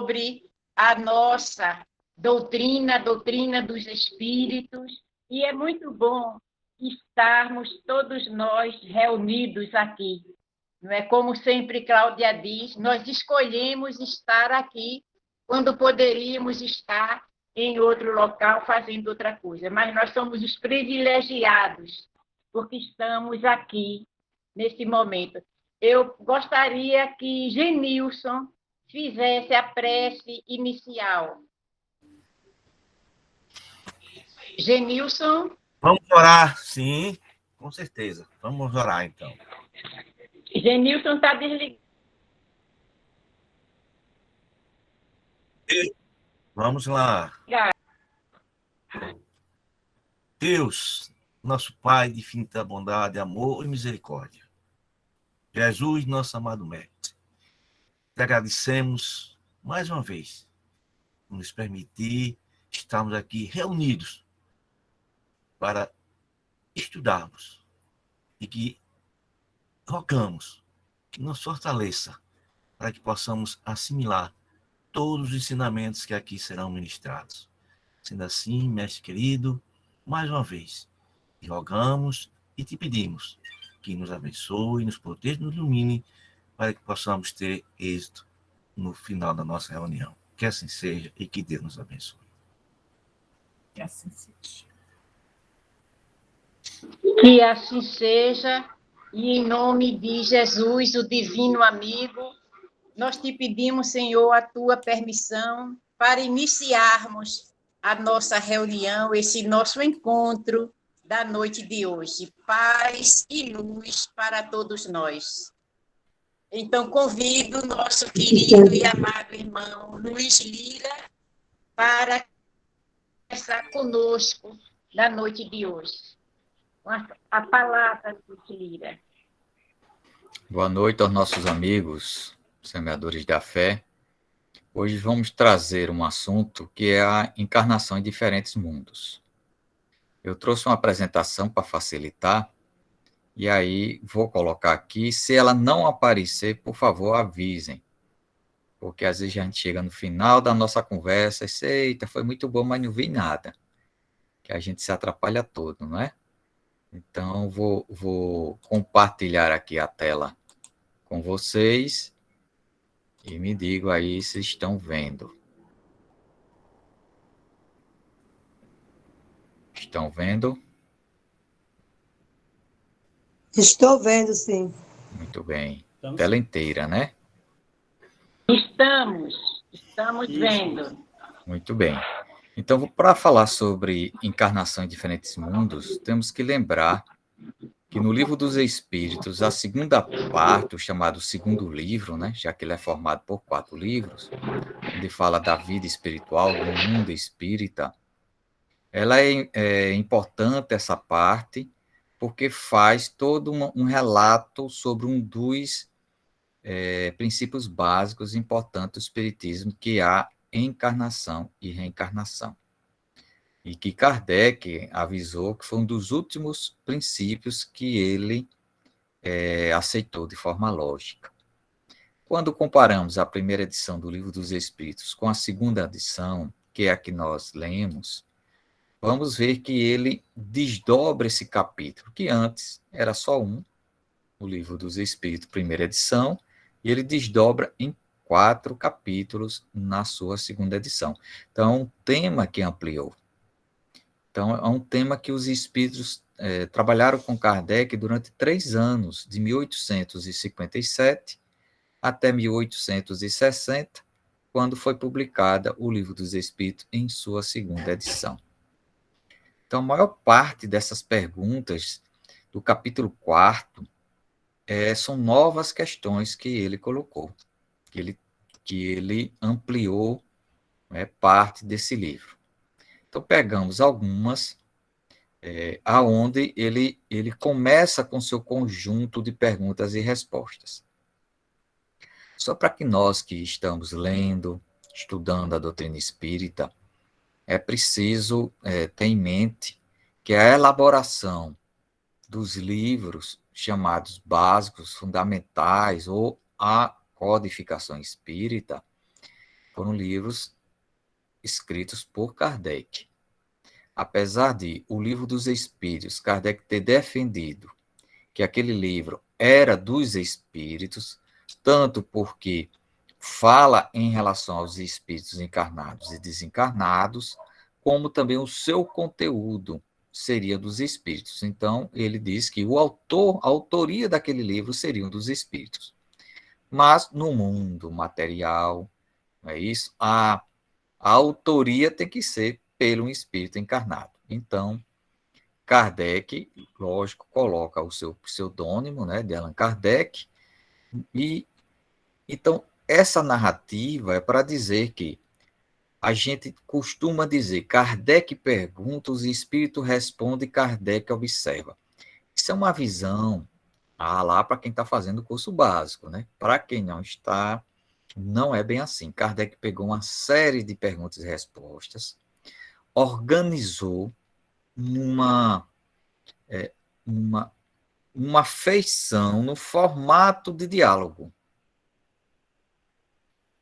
sobre a nossa doutrina, a doutrina dos espíritos, e é muito bom estarmos todos nós reunidos aqui. Não é como sempre Cláudia diz, nós escolhemos estar aqui quando poderíamos estar em outro local fazendo outra coisa, mas nós somos os privilegiados porque estamos aqui nesse momento. Eu gostaria que Genilson fizesse a prece inicial. Genilson? Vamos orar, sim, com certeza. Vamos orar, então. Genilson está desligado. Vamos lá. Deus, nosso Pai de infinita bondade, amor e misericórdia. Jesus, nosso amado Mestre, te agradecemos mais uma vez por nos permitir estarmos aqui reunidos para estudarmos e que rogamos que nos fortaleça para que possamos assimilar todos os ensinamentos que aqui serão ministrados. Sendo assim, mestre querido, mais uma vez, te rogamos e te pedimos que nos abençoe, nos proteja, nos ilumine, para que possamos ter êxito no final da nossa reunião. Que assim seja e que Deus nos abençoe. Que assim seja. Que assim seja, e em nome de Jesus, o divino amigo, nós te pedimos, Senhor, a tua permissão para iniciarmos a nossa reunião, esse nosso encontro da noite de hoje. Paz e luz para todos nós. Então, convido o nosso querido e amado irmão Luiz Lira para conversar conosco na noite de hoje. A palavra, Luiz Lira. Boa noite aos nossos amigos, semeadores da fé. Hoje vamos trazer um assunto que é a encarnação em diferentes mundos. Eu trouxe uma apresentação para facilitar, e aí vou colocar aqui. Se ela não aparecer, por favor, avisem. Porque às vezes a gente chega no final da nossa conversa e diz, eita, foi muito bom, mas não vi nada. Que a gente se atrapalha todo, não é? Então, vou compartilhar aqui a tela com vocês e me digam aí se estão vendo. Estão vendo? Estou vendo, sim. Muito bem. Estamos Tela inteira, né? Estamos Isso. vendo. Muito bem. Então, para falar sobre encarnação em diferentes mundos, temos que lembrar que no Livro dos Espíritos, a segunda parte, o chamado segundo livro, né, já que ele é formado por 4 livros, onde fala da vida espiritual, do mundo espírita, ela é importante, essa parte, porque faz todo um relato sobre um dos princípios básicos importantes do espiritismo, que é a encarnação e reencarnação. E que Kardec avisou que foi um dos últimos princípios que ele aceitou de forma lógica. Quando comparamos a primeira edição do Livro dos Espíritos com a segunda edição, que é a que nós lemos, vamos ver que ele desdobra esse capítulo, que antes era só um, o Livro dos Espíritos, primeira edição, e ele desdobra em 4 capítulos na sua segunda edição. Então, é um tema que ampliou. Então, é um tema que os espíritos trabalharam com Kardec durante 3 anos, de 1857 até 1860, quando foi publicada o Livro dos Espíritos em sua segunda edição. Então, a maior parte dessas perguntas do capítulo 4 são novas questões que ele colocou, que ele ampliou parte desse livro. Então, pegamos algumas, aonde ele começa com seu conjunto de perguntas e respostas. Só para que nós que estamos lendo, estudando a doutrina espírita, é preciso ter em mente que a elaboração dos livros chamados básicos, fundamentais, ou a codificação espírita, foram livros escritos por Kardec. Apesar de O Livro dos Espíritos, Kardec ter defendido que aquele livro era dos espíritos, tanto porque fala em relação aos espíritos encarnados e desencarnados, como também o seu conteúdo seria dos espíritos. Então, ele diz que a autoria daquele livro seriam dos espíritos. Mas, no mundo material, não é isso? A autoria tem que ser pelo espírito encarnado. Então, Kardec, lógico, coloca o seu pseudônimo, né, de Allan Kardec, e então essa narrativa é para dizer que a gente costuma dizer, Kardec pergunta, os espíritos respondem, Kardec observa. Isso é uma visão lá para quem está fazendo o curso básico, né? Para quem não está, não é bem assim. Kardec pegou uma série de perguntas e respostas, organizou uma feição no formato de diálogo.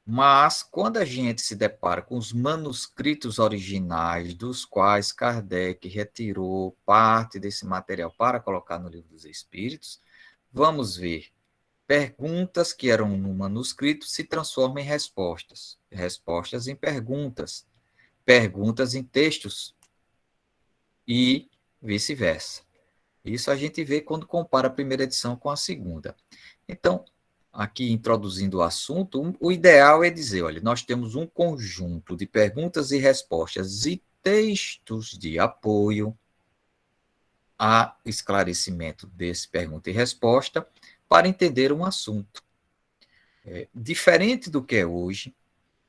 Mas, quando a gente se depara com os manuscritos originais, dos quais Kardec retirou parte desse material para colocar no Livro dos Espíritos, vamos ver perguntas que eram no manuscrito se transformam em respostas, respostas em perguntas, perguntas em textos e vice-versa. Isso a gente vê quando compara a primeira edição com a segunda. Então, aqui introduzindo o assunto, o ideal é dizer, olha, nós temos um conjunto de perguntas e respostas e textos de apoio a esclarecimento desse pergunta e resposta para entender um assunto. Diferente do que é hoje,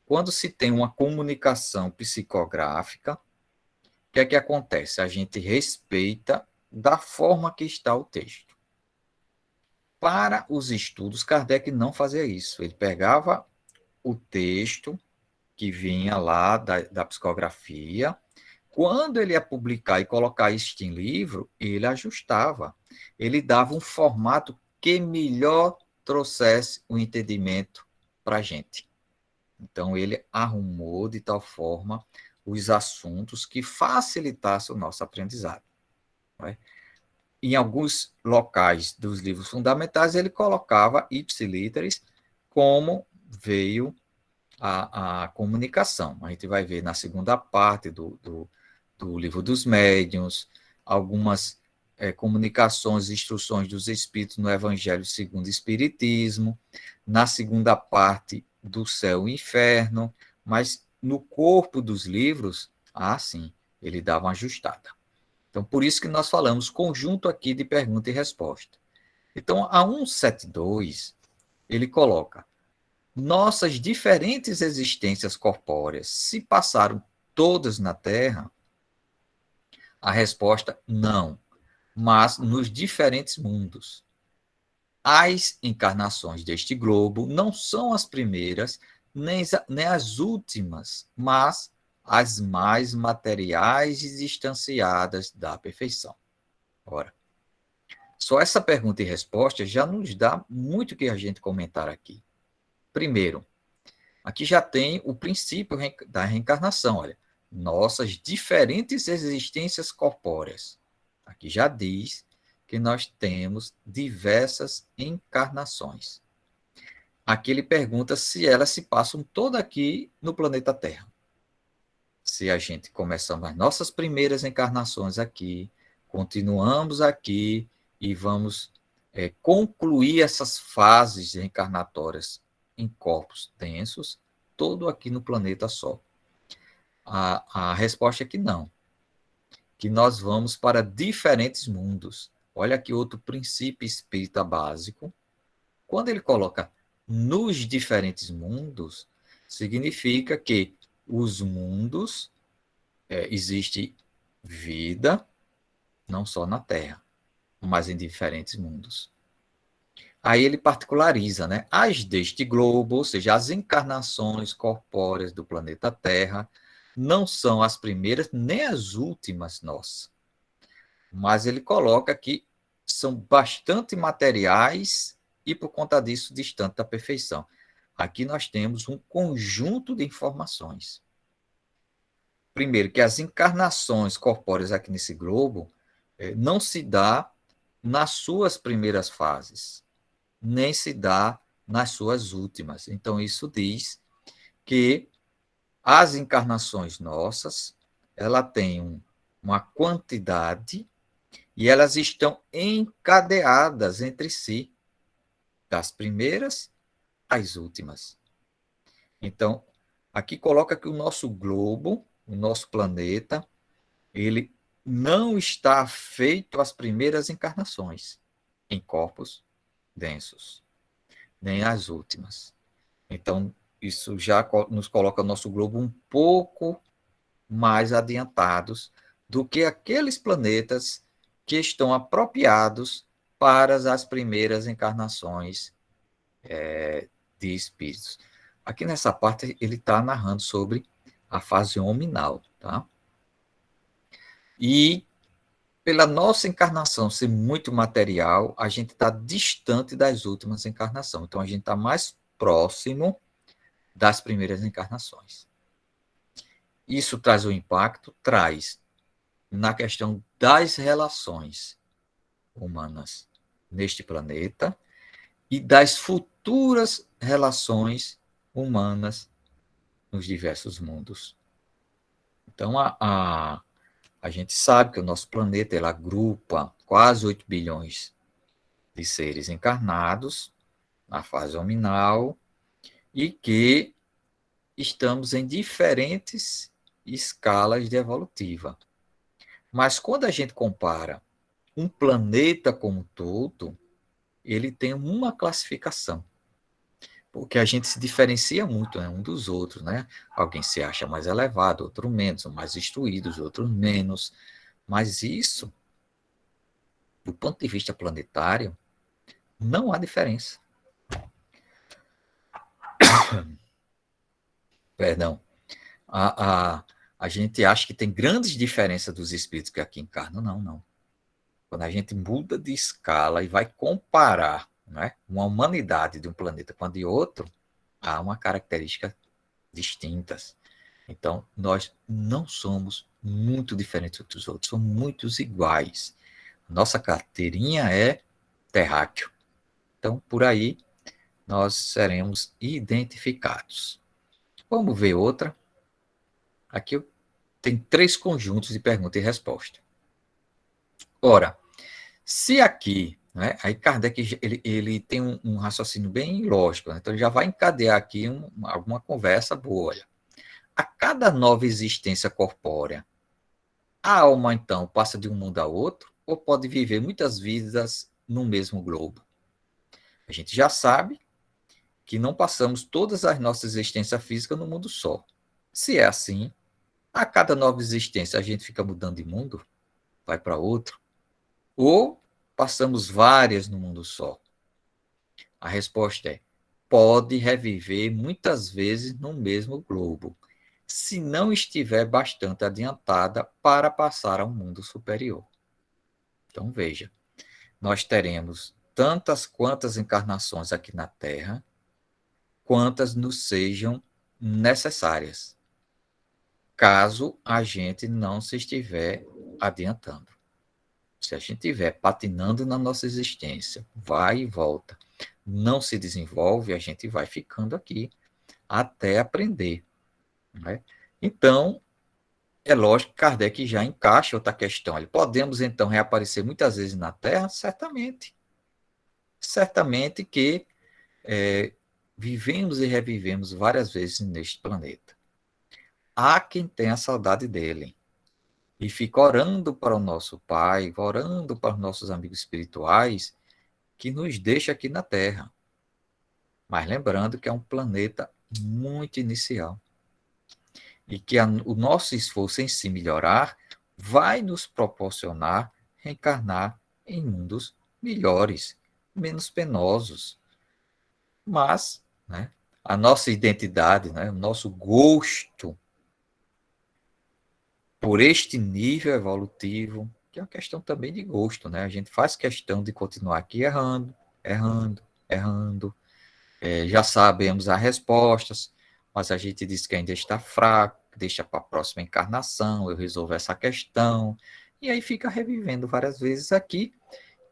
quando se tem uma comunicação psicográfica, o que é que acontece? A gente respeita da forma que está o texto. Para os estudos, Kardec não fazia isso. Ele pegava o texto que vinha lá da psicografia. Quando ele ia publicar e colocar isso em livro, ele ajustava. Ele dava um formato que melhor trouxesse o entendimento para a gente. Então, ele arrumou de tal forma os assuntos que facilitassem o nosso aprendizado. Não é? Em alguns locais dos livros fundamentais, ele colocava ipsiliteris como veio a comunicação. A gente vai ver na segunda parte do Livro dos Médiuns, algumas comunicações e instruções dos Espíritos no Evangelho segundo o Espiritismo, na segunda parte do Céu e Inferno, mas no corpo dos livros, sim, ele dava uma ajustada. Então, por isso que nós falamos conjunto aqui de pergunta e resposta. Então, a 172, ele coloca, nossas diferentes existências corpóreas se passaram todas na Terra? A resposta, não, mas nos diferentes mundos. As encarnações deste globo não são as primeiras, nem as últimas, mas as mais materiais e distanciadas da perfeição. Ora, só essa pergunta e resposta já nos dá muito que a gente comentar aqui. Primeiro, aqui já tem o princípio da reencarnação, olha, nossas diferentes existências corpóreas. Aqui já diz que nós temos diversas encarnações. Aqui ele pergunta se elas se passam todas aqui no planeta Terra. Se a gente começamos as nossas primeiras encarnações aqui, continuamos aqui e vamos concluir essas fases reencarnatórias em corpos densos, todo aqui no planeta só. A resposta é que não. Que nós vamos para diferentes mundos. Olha aqui outro princípio espírita básico. Quando ele coloca nos diferentes mundos, significa que os mundos, existe vida, não só na Terra, mas em diferentes mundos. Aí ele particulariza, né? As deste globo, ou seja, as encarnações corpóreas do planeta Terra, não são as primeiras nem as últimas nossas. Mas ele coloca que são bastante materiais e, por conta disso, distante da perfeição. Aqui nós temos um conjunto de informações. Primeiro, que as encarnações corpóreas aqui nesse globo não se dá nas suas primeiras fases, nem se dá nas suas últimas. Então, isso diz que as encarnações nossas, ela tem uma quantidade e elas estão encadeadas entre si, das primeiras às últimas. Então, aqui coloca que o nosso globo, o nosso planeta, ele não está feito às primeiras encarnações em corpos densos, nem às últimas. Então, isso já nos coloca o nosso globo um pouco mais adiantados do que aqueles planetas que estão apropriados para as primeiras encarnações de espíritos. Aqui nessa parte ele está narrando sobre a fase hominal, tá? E pela nossa encarnação ser muito material, a gente está distante das últimas encarnações. Então, a gente está mais próximo das primeiras encarnações. Isso traz um impacto? Traz na questão das relações humanas neste planeta e das futuras relações humanas nos diversos mundos. Então, a gente sabe que o nosso planeta ele agrupa quase 8 bilhões de seres encarnados na fase hominal e que estamos em diferentes escalas de evolutiva. Mas quando a gente compara um planeta como um todo, ele tem uma classificação. Porque a gente se diferencia muito, né, um dos outros, né? Alguém se acha mais elevado, outro menos, mais instruídos, outros menos. Mas isso, do ponto de vista planetário, não há diferença. Perdão. A gente acha que tem grandes diferenças dos espíritos que aqui encarnam. Não, não. Quando a gente muda de escala e vai comparar, né, uma humanidade de um planeta com a de outro, há uma característica distintas. Então, nós não somos muito diferentes dos outros, somos muitos iguais. Nossa carteirinha é terráqueo. Então, por aí, nós seremos identificados. Vamos ver outra. Aqui tem 3 conjuntos de pergunta e resposta. Ora, se aqui, né, aí Kardec ele tem um raciocínio bem lógico, né? Então ele já vai encadear aqui alguma conversa boa. Olha. A cada nova existência corpórea, a alma, então, passa de um mundo a outro ou pode viver muitas vidas no mesmo globo? A gente já sabe que não passamos todas as nossas existências físicas no mundo só. Se é assim, a cada nova existência a gente fica mudando de mundo, vai para outro, ou passamos várias no mundo só? A resposta é: pode reviver muitas vezes no mesmo globo, se não estiver bastante adiantada para passar a um mundo superior. Então, veja, nós teremos tantas quantas encarnações aqui na Terra, quantas nos sejam necessárias, caso a gente não se estiver adiantando. Se a gente estiver patinando na nossa existência, vai e volta, não se desenvolve, a gente vai ficando aqui até aprender. Né? Então, é lógico que Kardec já encaixa outra questão. Podemos, então, reaparecer muitas vezes na Terra? Certamente. Certamente que vivemos e revivemos várias vezes neste planeta. Há quem tenha saudade dele e fica orando para o nosso Pai, orando para os nossos amigos espirituais, que nos deixa aqui na Terra. Mas lembrando que é um planeta muito inicial. E que o nosso esforço em se melhorar vai nos proporcionar reencarnar em mundos melhores, menos penosos. Mas, né, a nossa identidade, né, o nosso gosto por este nível evolutivo, que é uma questão também de gosto, né? A gente faz questão de continuar aqui errando, já sabemos as respostas, mas a gente diz que ainda está fraco, deixa para a próxima encarnação, eu resolvo essa questão, e aí fica revivendo várias vezes aqui,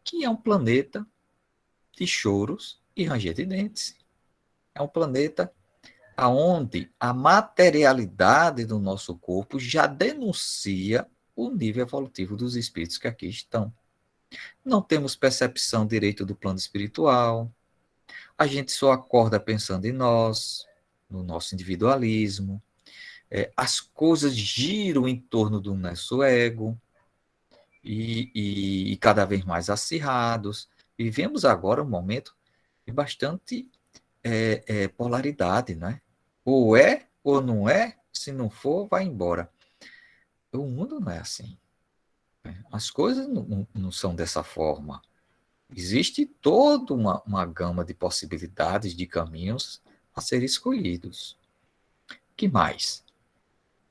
que é um planeta de choros e ranger de dentes. É um planeta onde a materialidade do nosso corpo já denuncia o nível evolutivo dos espíritos que aqui estão. Não temos percepção direito do plano espiritual, a gente só acorda pensando em nós, no nosso individualismo, as coisas giram em torno do nosso ego e cada vez mais acirrados. Vivemos agora um momento de bastante polaridade, né? Ou é ou não é, se não for, vai embora. O mundo não é assim. As coisas não são dessa forma. Existe toda uma gama de possibilidades, de caminhos a serem escolhidos. Que mais?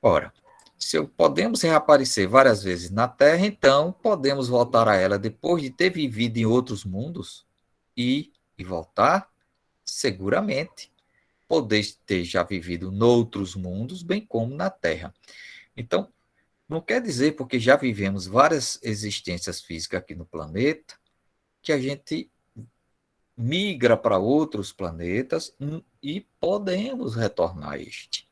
Ora, se podemos reaparecer várias vezes na Terra, então podemos voltar a ela depois de ter vivido em outros mundos e voltar? Seguramente. Poder ter já vivido noutros mundos, bem como na Terra. Então, não quer dizer, porque já vivemos várias existências físicas aqui no planeta, que a gente migra para outros planetas e podemos retornar a este.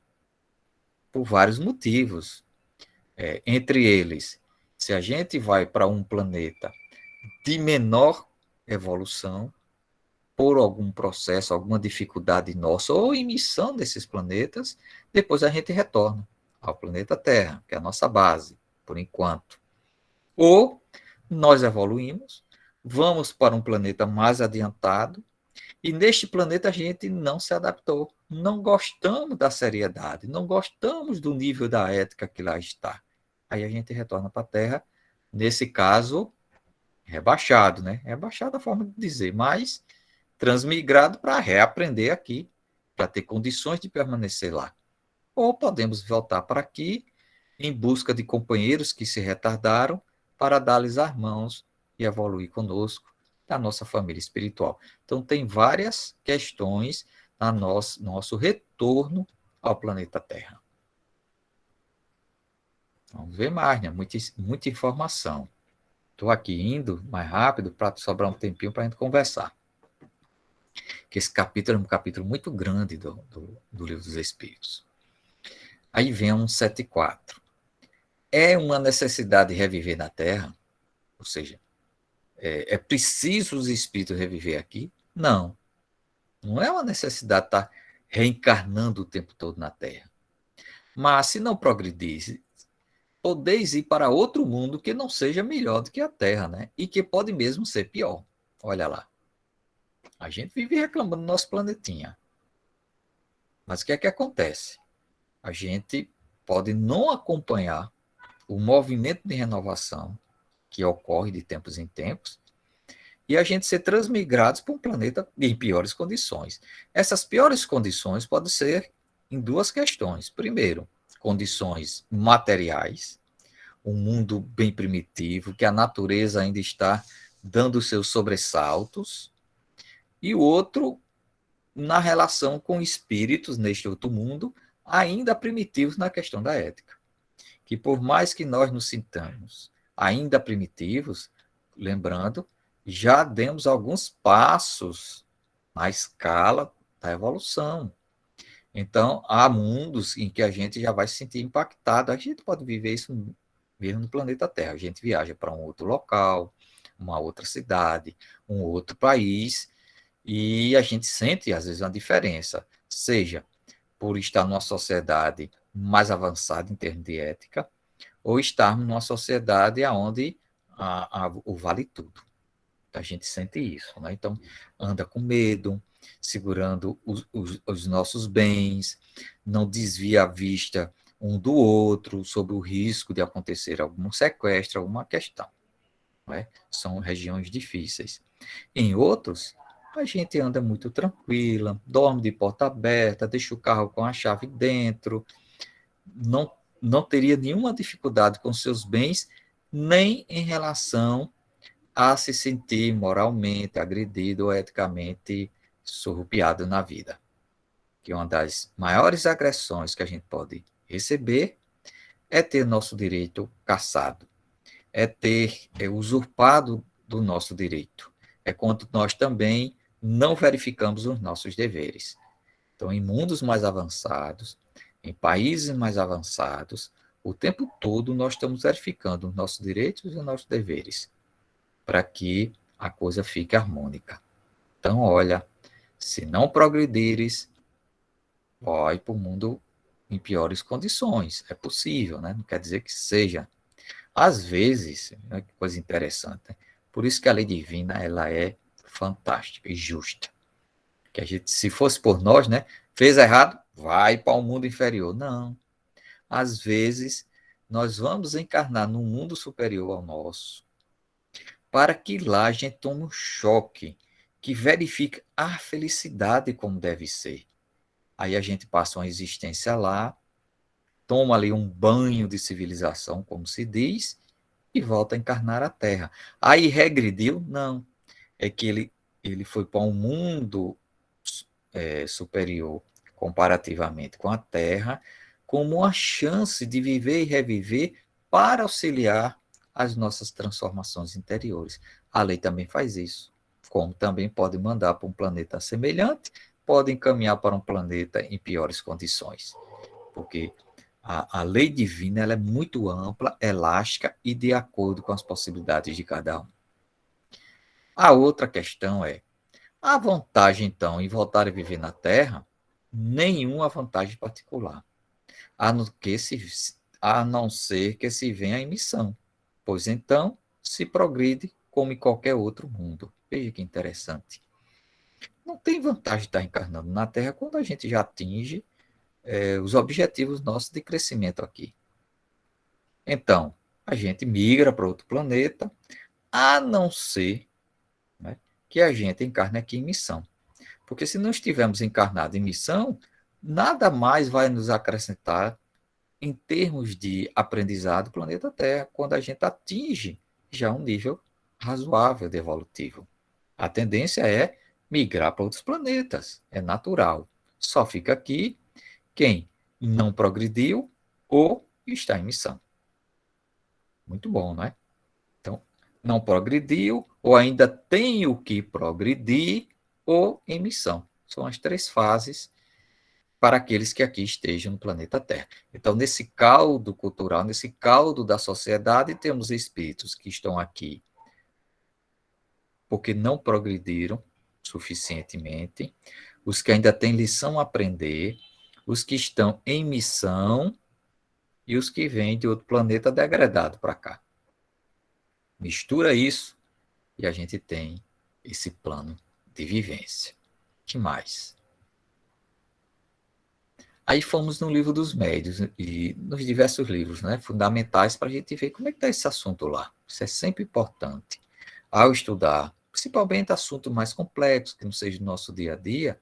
Por vários motivos. Entre eles, se a gente vai para um planeta de menor evolução, por algum processo, alguma dificuldade nossa, ou emissão desses planetas, depois a gente retorna ao planeta Terra, que é a nossa base, por enquanto. Ou nós evoluímos, vamos para um planeta mais adiantado, e neste planeta a gente não se adaptou, não gostamos da seriedade, não gostamos do nível da ética que lá está. Aí a gente retorna para a Terra, nesse caso, rebaixado, né? Rebaixado a forma de dizer, mas transmigrado para reaprender aqui, para ter condições de permanecer lá. Ou podemos voltar para aqui em busca de companheiros que se retardaram para dar-lhes as mãos e evoluir conosco da nossa família espiritual. Então, tem várias questões na nosso retorno ao planeta Terra. Vamos ver mais, né? Muita informação. Estou aqui indo mais rápido para sobrar um tempinho para a gente conversar. Que esse capítulo é um capítulo muito grande do Livro dos Espíritos. Aí vem um 174. É uma necessidade reviver na Terra? Ou seja, é preciso os espíritos reviver aqui? Não. Não é uma necessidade estar reencarnando o tempo todo na Terra. Mas, se não progredir, podeis ir para outro mundo que não seja melhor do que a Terra, né? E que pode mesmo ser pior. Olha lá. A gente vive reclamando do nosso planetinha. Mas o que é que acontece? A gente pode não acompanhar o movimento de renovação que ocorre de tempos em tempos e a gente ser transmigrados para um planeta em piores condições. Essas piores condições podem ser em duas questões. Primeiro, condições materiais, um mundo bem primitivo, que a natureza ainda está dando seus sobressaltos, e o outro, na relação com espíritos neste outro mundo, ainda primitivos na questão da ética. Que por mais que nós nos sintamos ainda primitivos, lembrando, já demos alguns passos na escala da evolução. Então, há mundos em que a gente já vai se sentir impactado. A gente pode viver isso mesmo no planeta Terra. A gente viaja para um outro local, uma outra cidade, um outro país, e a gente sente, às vezes, uma diferença, seja por estar numa sociedade mais avançada em termos de ética, ou estarmos numa sociedade onde o vale tudo. A gente sente isso, né? Então, anda com medo, segurando os nossos bens, não desvia a vista um do outro sobre o risco de acontecer algum sequestro, alguma questão. Né? São regiões difíceis. Em outros, a gente anda muito tranquila, dorme de porta aberta, deixa o carro com a chave dentro, não teria nenhuma dificuldade com seus bens, nem em relação a se sentir moralmente agredido ou eticamente surrupiado na vida. Que uma das maiores agressões que a gente pode receber é ter nosso direito cassado, é ter usurpado do nosso direito. É quando nós também não verificamos os nossos deveres. Então, em mundos mais avançados, em países mais avançados, o tempo todo nós estamos verificando os nossos direitos e os nossos deveres, para que a coisa fique harmônica. Então, olha, se não progredires, vai para o mundo em piores condições. É possível, né? Não quer dizer que seja. Às vezes, né, que coisa interessante, né? Por isso que a lei divina ela é fantástica e justa. Que a gente, se fosse por nós, né, fez errado, vai para o mundo inferior. Não. Às vezes, nós vamos encarnar num mundo superior ao nosso, para que lá a gente tome um choque, que verifique a felicidade como deve ser. Aí a gente passa uma existência lá, toma ali um banho de civilização, como se diz, e volta a encarnar a Terra. Aí regrediu? Não. É que ele foi para um mundo superior, comparativamente com a Terra, como uma chance de viver e reviver para auxiliar as nossas transformações interiores. A lei também faz isso, como também pode mandar para um planeta semelhante, pode encaminhar para um planeta em piores condições, porque a lei divina ela é muito ampla, elástica e de acordo com as possibilidades de cada um. A outra questão é, a vantagem, então, em voltar a viver na Terra, nenhuma vantagem particular, a não ser que se venha em missão, pois então se progride como em qualquer outro mundo. Veja que interessante. Não tem vantagem de estar encarnando na Terra quando a gente já atinge os objetivos nossos de crescimento aqui. Então, a gente migra para outro planeta, a não ser, né, que a gente encarne aqui em missão. Porque se não estivermos encarnados em missão, nada mais vai nos acrescentar em termos de aprendizado do planeta Terra, quando a gente atinge já um nível razoável de evolutivo. A tendência é migrar para outros planetas, é natural. Só fica aqui quem não progrediu ou está em missão. Muito bom, não é? Então, não progrediu, ou ainda tem o que progredir, ou em missão. São as 3 fases para aqueles que aqui estejam no planeta Terra. Então, nesse caldo cultural, nesse caldo da sociedade, temos espíritos que estão aqui porque não progrediram suficientemente, os que ainda têm lição a aprender, os que estão em missão e os que vêm de outro planeta degradado para cá. Mistura isso e a gente tem esse plano de vivência. Que mais? Aí fomos no livro dos médiuns e nos diversos livros, né, fundamentais para a gente ver como é que está esse assunto lá. Isso é sempre importante. Ao estudar, principalmente assuntos mais complexos, que não seja do nosso dia a dia,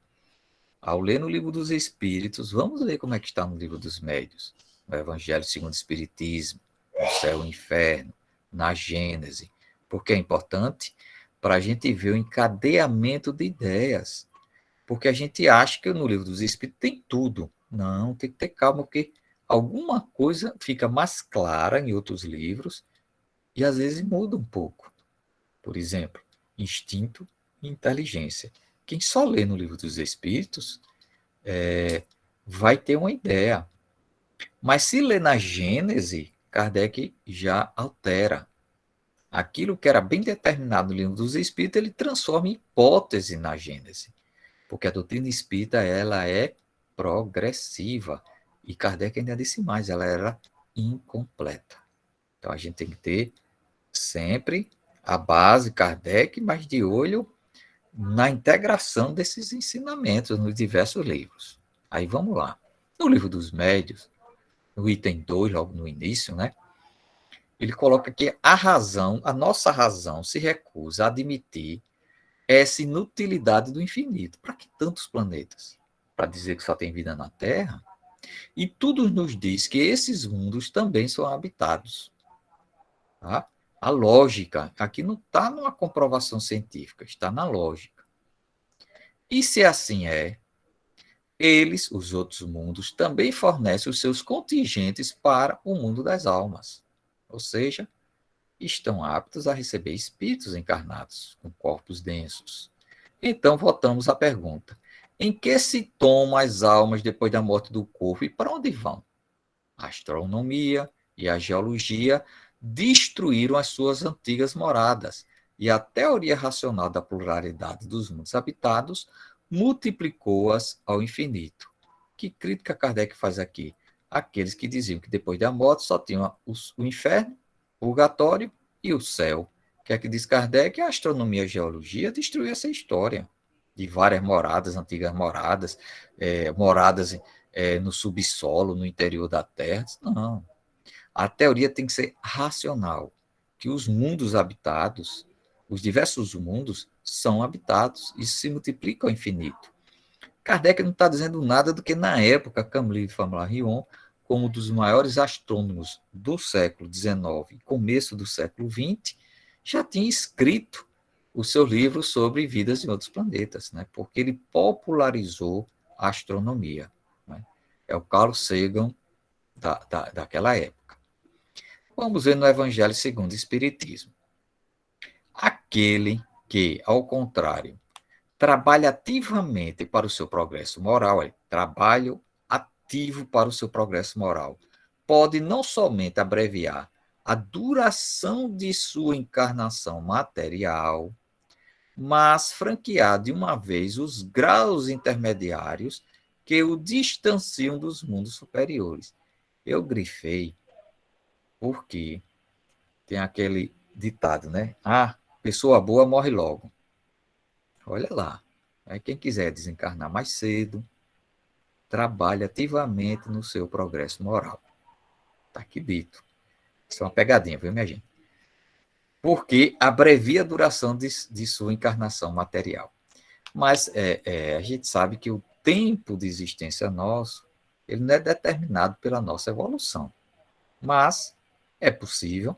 ao ler no livro dos Espíritos, vamos ver como é que está no livro dos médiuns, no Evangelho segundo o Espiritismo, no céu e o inferno, na Gênese, porque é importante para a gente ver o encadeamento de ideias, porque a gente acha que no livro dos Espíritos tem tudo. Não, tem que ter calma, porque alguma coisa fica mais clara em outros livros e às vezes muda um pouco. Por exemplo, instinto e inteligência. Quem só lê no livro dos Espíritos vai ter uma ideia. Mas se lê na Gênese, Kardec já altera. Aquilo que era bem determinado no livro dos Espíritos, ele transforma em hipótese na Gênese. Porque a doutrina espírita ela é progressiva. E Kardec ainda disse mais, ela era incompleta. Então a gente tem que ter sempre a base Kardec, mas de olho na integração desses ensinamentos nos diversos livros. Aí vamos lá. No livro dos médiuns, no item 2, logo no início, né? Ele coloca que a nossa razão se recusa a admitir essa inutilidade do infinito. Para que tantos planetas? Para dizer que só tem vida na Terra? E tudo nos diz que esses mundos também são habitados. Tá? A lógica, aqui não está numa comprovação científica, está na lógica. E se assim é, eles, os outros mundos, também fornecem os seus contingentes para o mundo das almas. Ou seja, estão aptos a receber espíritos encarnados, com corpos densos. Então, voltamos à pergunta: em que se tomam as almas depois da morte do corpo e para onde vão? A astronomia e a geologia destruíram as suas antigas moradas, e a teoria racional da pluralidade dos mundos habitados multiplicou-as ao infinito. Que crítica Kardec faz aqui? Aqueles que diziam que depois da morte só tinham o inferno, o purgatório e o céu. O que é que diz Kardec? A astronomia e a geologia destruiu essa história de várias moradas, antigas moradas, moradas no subsolo, no interior da Terra. Não. A teoria tem que ser racional, que os mundos habitados, os diversos mundos, são habitados e se multiplicam ao infinito. Kardec não está dizendo nada do que, na época, Camille Flammarion, como um dos maiores astrônomos do século XIX e começo do século XX, já tinha escrito o seu livro sobre vidas em outros planetas, né? Porque ele popularizou a astronomia. Né? É o Carl Sagan daquela época. Vamos ver no Evangelho segundo o Espiritismo. Aquele que, ao contrário, trabalha ativamente para o seu progresso moral, trabalho ativo para o seu progresso moral, pode não somente abreviar a duração de sua encarnação material, mas franquear de uma vez os graus intermediários que o distanciam dos mundos superiores. Eu grifei porque tem aquele ditado, né? Pessoa boa morre logo. Olha lá. Quem quiser desencarnar mais cedo, trabalhe ativamente no seu progresso moral. Está aqui dito. Isso é uma pegadinha, viu, minha gente? Porque abrevia a duração de sua encarnação material. Mas a gente sabe que o tempo de existência nosso, ele não é determinado pela nossa evolução. Mas é possível.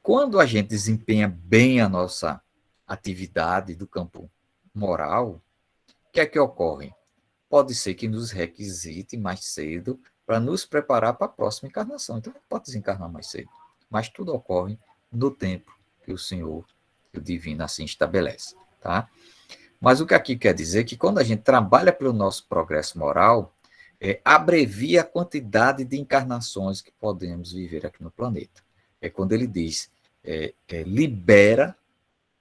Quando a gente desempenha bem a nossa atividade do campo moral, o que é que ocorre? Pode ser que nos requisite mais cedo para nos preparar para a próxima encarnação. Então, pode desencarnar mais cedo. Mas tudo ocorre no tempo que o Senhor, que o Divino, assim estabelece. Tá? Mas o que aqui quer dizer é que quando a gente trabalha pelo nosso progresso moral, abrevia a quantidade de encarnações que podemos viver aqui no planeta. É quando ele diz, libera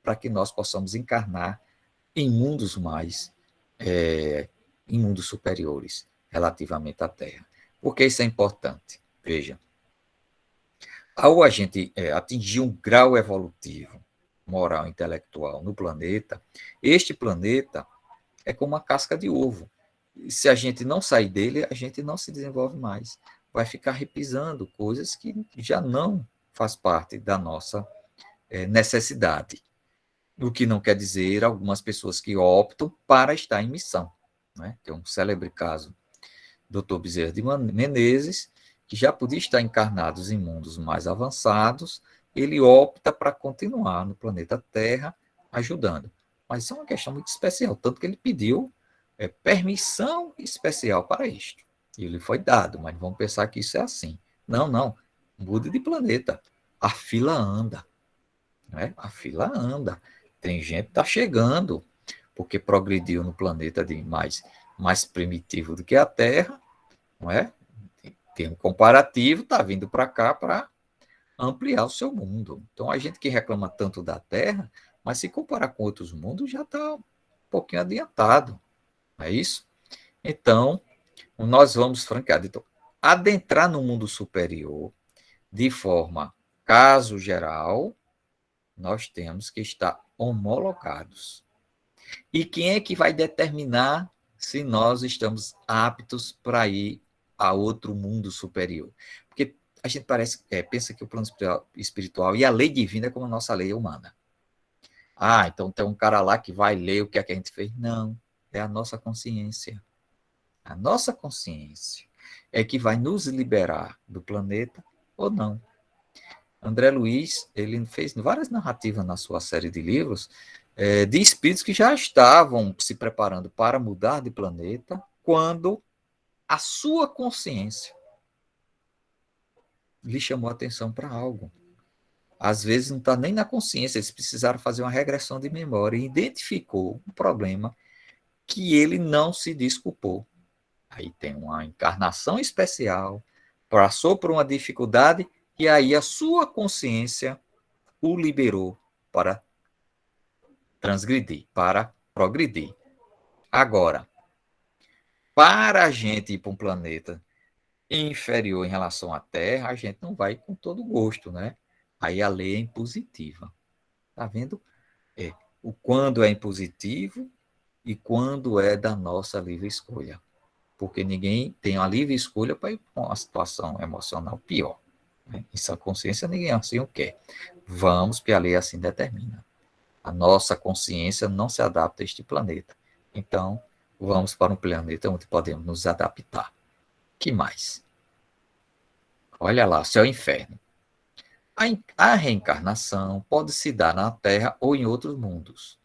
para que nós possamos encarnar em mundos mais, em mundos superiores, relativamente à Terra. Por que isso é importante? Veja, ao a gente atingir um grau evolutivo, moral, intelectual no planeta, este planeta é como uma casca de ovo. Se a gente não sair dele, a gente não se desenvolve mais. Vai ficar repisando coisas que já não faz parte da nossa necessidade. O que não quer dizer algumas pessoas que optam para estar em missão. Né? Tem um célebre caso do Dr. Bezerra de Menezes, que já podia estar encarnado em mundos mais avançados, ele opta para continuar no planeta Terra ajudando. Mas isso é uma questão muito especial, tanto que ele pediu permissão especial para isto. E ele foi dado, mas vamos pensar que isso é assim. Não, mude de planeta. A fila anda. Né? A fila anda. Tem gente que está chegando, porque progrediu no planeta de mais primitivo do que a Terra, não é? Tem um comparativo, está vindo para cá para ampliar o seu mundo. Então, a gente que reclama tanto da Terra, mas se comparar com outros mundos, já está um pouquinho adiantado. Não é isso? Então, nós vamos franquear. Então, adentrar no mundo superior, de forma caso geral, nós temos que estar homologados. E quem é que vai determinar se nós estamos aptos para ir a outro mundo superior? Porque a gente pensa que o plano espiritual e a lei divina é como a nossa lei humana. Então tem um cara lá que vai ler o que a gente fez. Não, é a nossa consciência. A nossa consciência é que vai nos liberar do planeta ou não. André Luiz, ele fez várias narrativas na sua série de livros, de espíritos que já estavam se preparando para mudar de planeta, quando a sua consciência lhe chamou a atenção para algo. Às vezes não está nem na consciência, eles precisaram fazer uma regressão de memória e identificou um problema que ele não se desculpou. Aí tem uma encarnação especial, passou por uma dificuldade e aí a sua consciência o liberou para transgredir, para progredir. Agora, para a gente ir para um planeta inferior em relação à Terra, a gente não vai com todo gosto, né? Aí a lei é impositiva. Tá vendo? O quando é impositivo e quando é da nossa livre escolha. Porque ninguém tem uma livre escolha para ir para uma situação emocional pior. Né? Em sua consciência, ninguém assim o quer. Vamos, que a lei assim determina. A nossa consciência não se adapta a este planeta. Então, vamos para um planeta onde podemos nos adaptar. Que mais? Olha lá, céu e inferno. A reencarnação pode se dar na Terra ou em outros mundos.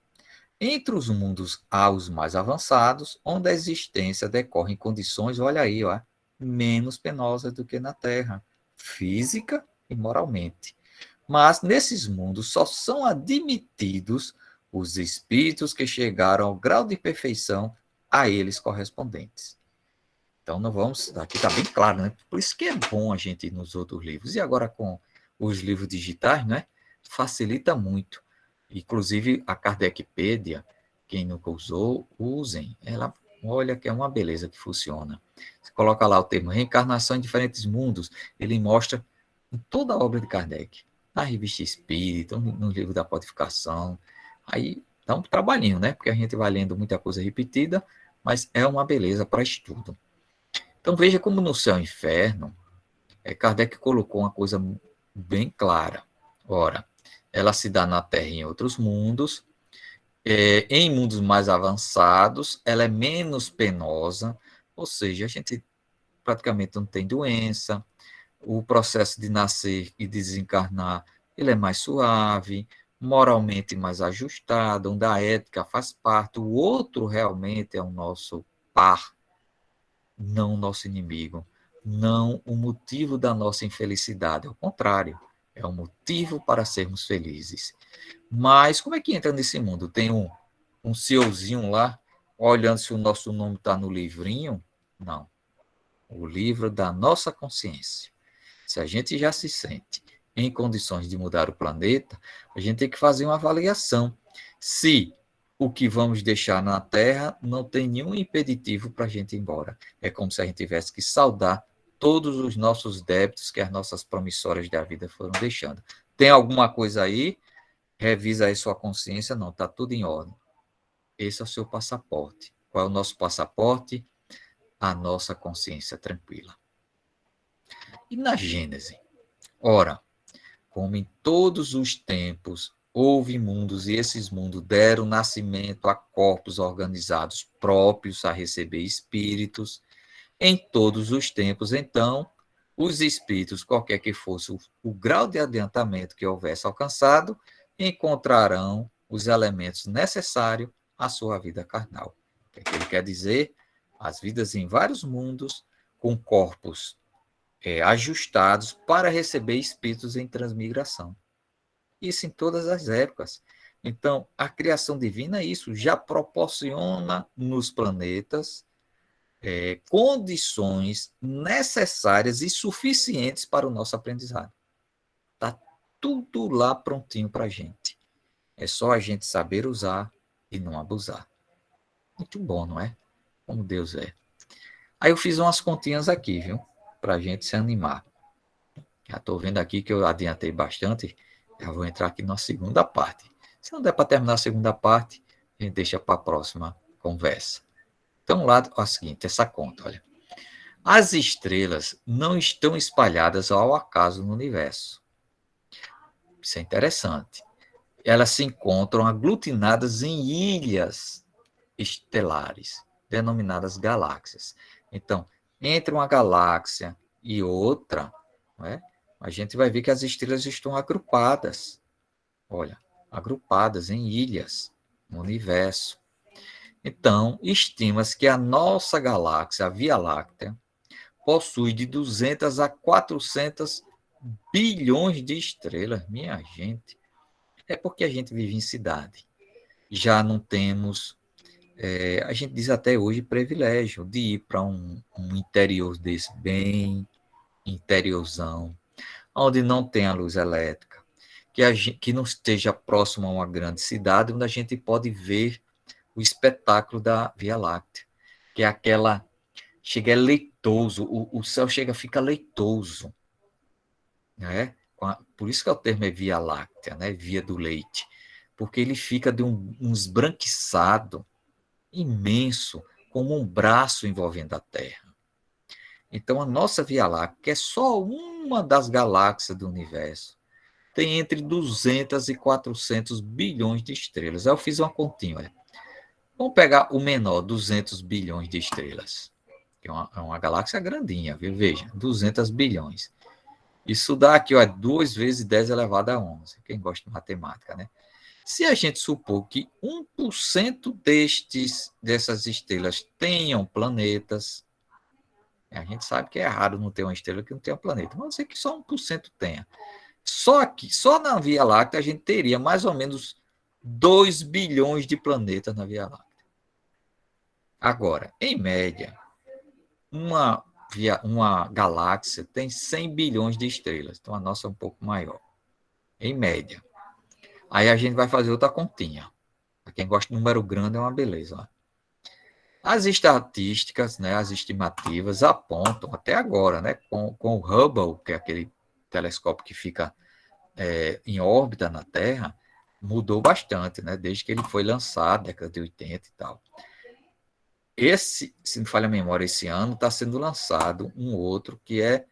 Entre os mundos há os mais avançados, onde a existência decorre em condições, olha aí, ó, menos penosas do que na Terra, física e moralmente. Mas nesses mundos só são admitidos os espíritos que chegaram ao grau de perfeição a eles correspondentes. Então, não vamos. Aqui está bem claro, né? Por isso que é bom a gente ir nos outros livros. E agora com os livros digitais, né? Facilita muito. Inclusive a Kardecpedia, quem nunca usou, usem. Ela, olha que é uma beleza que funciona. Você coloca lá o termo reencarnação em diferentes mundos, ele mostra em toda a obra de Kardec. Na Revista Espírita, no livro da Codificação. Aí dá um trabalhinho, né? Porque a gente vai lendo muita coisa repetida, mas é uma beleza para estudo. Então veja como no céu e inferno, Kardec colocou uma coisa bem clara. Ora, ela se dá na Terra e em outros mundos. Em mundos mais avançados, ela é menos penosa, ou seja, a gente praticamente não tem doença, o processo de nascer e desencarnar, ele é mais suave, moralmente mais ajustado, onde a ética faz parte, o outro realmente é o nosso par, não o nosso inimigo, não o motivo da nossa infelicidade, ao contrário, é um motivo para sermos felizes. Mas como é que entra nesse mundo? Tem um CEOzinho lá, olhando se o nosso nome está no livrinho? Não. O livro da nossa consciência. Se a gente já se sente em condições de mudar o planeta, a gente tem que fazer uma avaliação. Se o que vamos deixar na Terra não tem nenhum impeditivo para a gente ir embora. É como se a gente tivesse que saldar todos os nossos débitos que as nossas promissórias da vida foram deixando. Tem alguma coisa aí? Revisa aí sua consciência. Não, está tudo em ordem. Esse é o seu passaporte. Qual é o nosso passaporte? A nossa consciência tranquila. E na Gênese? Ora, como em todos os tempos houve mundos e esses mundos deram nascimento a corpos organizados próprios a receber espíritos, em todos os tempos, então, os espíritos, qualquer que fosse o grau de adiantamento que houvesse alcançado, encontrarão os elementos necessários à sua vida carnal. O que é que ele quer dizer? As vidas em vários mundos, com corpos ajustados para receber espíritos em transmigração. Isso em todas as épocas. Então, a criação divina é isso, já proporciona nos planetas condições necessárias e suficientes para o nosso aprendizado. Está tudo lá prontinho para a gente. É só a gente saber usar e não abusar. Muito bom, não é? Como Deus é. Aí eu fiz umas continhas aqui, viu? Para a gente se animar. Já estou vendo aqui que eu adiantei bastante. Já vou entrar aqui na segunda parte. Se não der para terminar a segunda parte, a gente deixa para a próxima conversa. Então, lá é o seguinte, essa conta, olha. As estrelas não estão espalhadas ao acaso no universo. Isso é interessante. Elas se encontram aglutinadas em ilhas estelares, denominadas galáxias. Então, entre uma galáxia e outra, não é? A gente vai ver que as estrelas estão agrupadas. Olha, agrupadas em ilhas. no universo. Então, estima-se que a nossa galáxia, a Via Láctea, possui de 200 a 400 bilhões de estrelas. Minha gente, é porque a gente vive em cidade. Já não temos, a gente diz até hoje, privilégio de ir para um interior desse, bem interiorzão, onde não tem a luz elétrica, que não esteja próximo a uma grande cidade, onde a gente pode ver o espetáculo da Via Láctea, que é aquela, chega leitoso, o céu chega, fica leitoso, né? Por isso que o termo é Via Láctea, né? Via do leite, porque ele fica de um esbranquiçado imenso, como um braço envolvendo a Terra. Então, a nossa Via Láctea, que é só uma das galáxias do universo, tem entre 200 e 400 bilhões de estrelas. Aí eu fiz uma continha, olha. Vamos pegar o menor, 200 bilhões de estrelas. Que é uma galáxia grandinha, viu? Veja, 200 bilhões. Isso dá aqui, ó, 2 vezes 10 elevado a 11. Quem gosta de matemática, né? Se a gente supor que 1% dessas estrelas tenham planetas, a gente sabe que é raro não ter uma estrela que não tenha planeta, mas sei que só 1% tenha. Só na Via Láctea a gente teria mais ou menos 2 bilhões de planetas na Via Láctea. Agora, em média, uma galáxia tem 100 bilhões de estrelas, então a nossa é um pouco maior, em média. Aí a gente vai fazer outra continha. Para quem gosta de número grande, é uma beleza. Ó. As estatísticas, né, as estimativas apontam, até agora, né, com o Hubble, que é aquele telescópio que fica em órbita na Terra, mudou bastante, né, desde que ele foi lançado, década de 80 e tal. Se não falha a memória, esse ano está sendo lançado um outro que é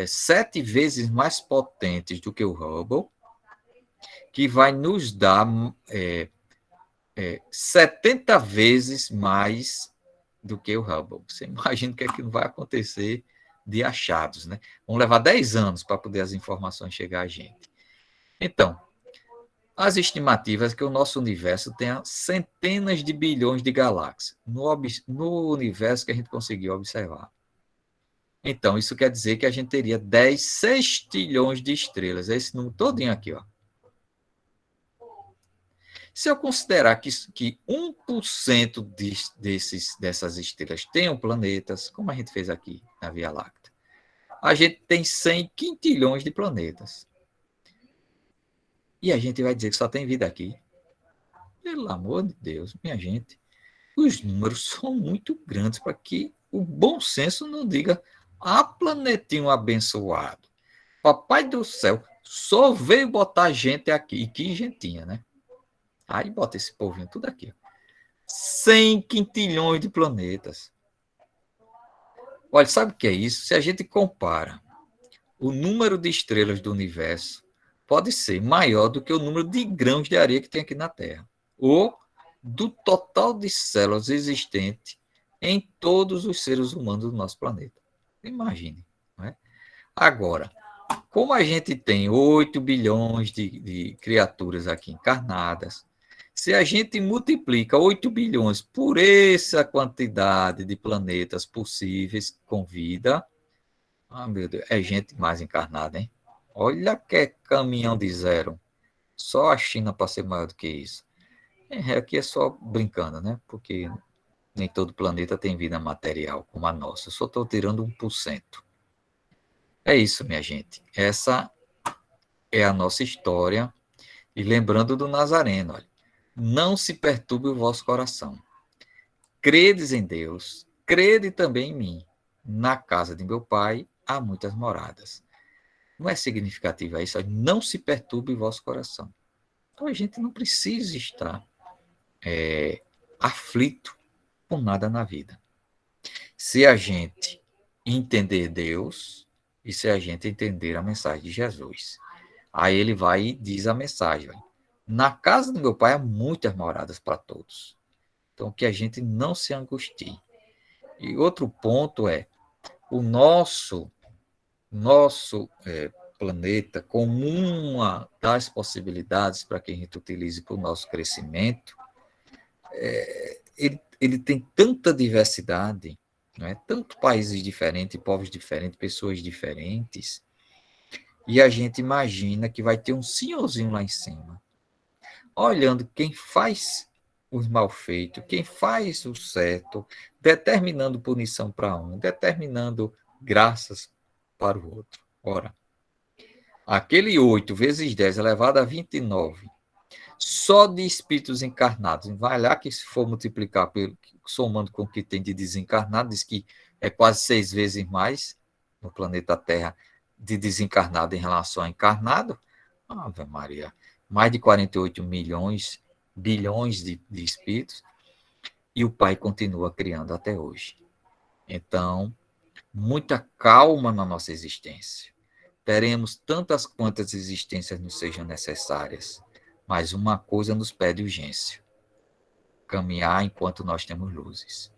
7 vezes mais potente do que o Hubble, que vai nos dar 70 vezes mais do que o Hubble. Você imagina o que é que não vai acontecer de achados, né? Vão levar 10 anos para poder as informações chegar a gente. Então, as estimativas é que o nosso universo tenha centenas de bilhões de galáxias no universo que a gente conseguiu observar. Então, isso quer dizer que a gente teria 10 sextilhões de estrelas. É esse número todinho aqui, ó. Se eu considerar que 1% dessas estrelas tenham planetas, como a gente fez aqui na Via Láctea, a gente tem 100 quintilhões de planetas. E a gente vai dizer que só tem vida aqui. Pelo amor de Deus, minha gente, os números são muito grandes para que o bom senso não diga planetinho abençoado. Papai do céu só veio botar gente aqui. E que gentinha, né? Aí bota esse povinho tudo aqui. 100 quintilhões de planetas. Olha, sabe o que é isso? Se a gente compara o número de estrelas do universo, pode ser maior do que o número de grãos de areia que tem aqui na Terra. Ou do total de células existentes em todos os seres humanos do nosso planeta. Imagine. Não é? Agora, como a gente tem 8 bilhões de criaturas aqui encarnadas, se a gente multiplica 8 bilhões por essa quantidade de planetas possíveis com vida, meu Deus, é gente mais encarnada, hein? Olha que é caminhão de zero. Só a China para ser maior do que isso. Aqui é só brincando, né? Porque nem todo planeta tem vida material como a nossa. Eu só estou tirando 1%. É isso, minha gente. Essa é a nossa história. E lembrando do Nazareno, olha. Não se perturbe o vosso coração. Credes em Deus, crede também em mim. Na casa de meu pai há muitas moradas. Não é significativo isso? Não se perturbe o vosso coração. Então a gente não precisa estar aflito por nada na vida. Se a gente entender Deus e se a gente entender a mensagem de Jesus. Aí ele vai e diz a mensagem. Na casa do meu pai há muitas moradas para todos. Então, que a gente não se angustie. E outro ponto é, o nosso planeta, como uma das possibilidades para que a gente utilize para o nosso crescimento, ele tem tanta diversidade, não é? Tanto países diferentes, povos diferentes, pessoas diferentes, e a gente imagina que vai ter um senhorzinho lá em cima, olhando quem faz os mal feitos, quem faz o certo, determinando punição para um, determinando graças para o outro. Ora, aquele 8 vezes 10 elevado a 29, só de espíritos encarnados, vai lá que se for multiplicar, somando com o que tem de desencarnado, diz que é quase 6 vezes mais no planeta Terra de desencarnado em relação a encarnado. Ave Maria, mais de 48 bilhões de espíritos, e o Pai continua criando até hoje. Então, muita calma na nossa existência. Teremos tantas quantas existências nos sejam necessárias, mas uma coisa nos pede urgência: caminhar enquanto nós temos luzes.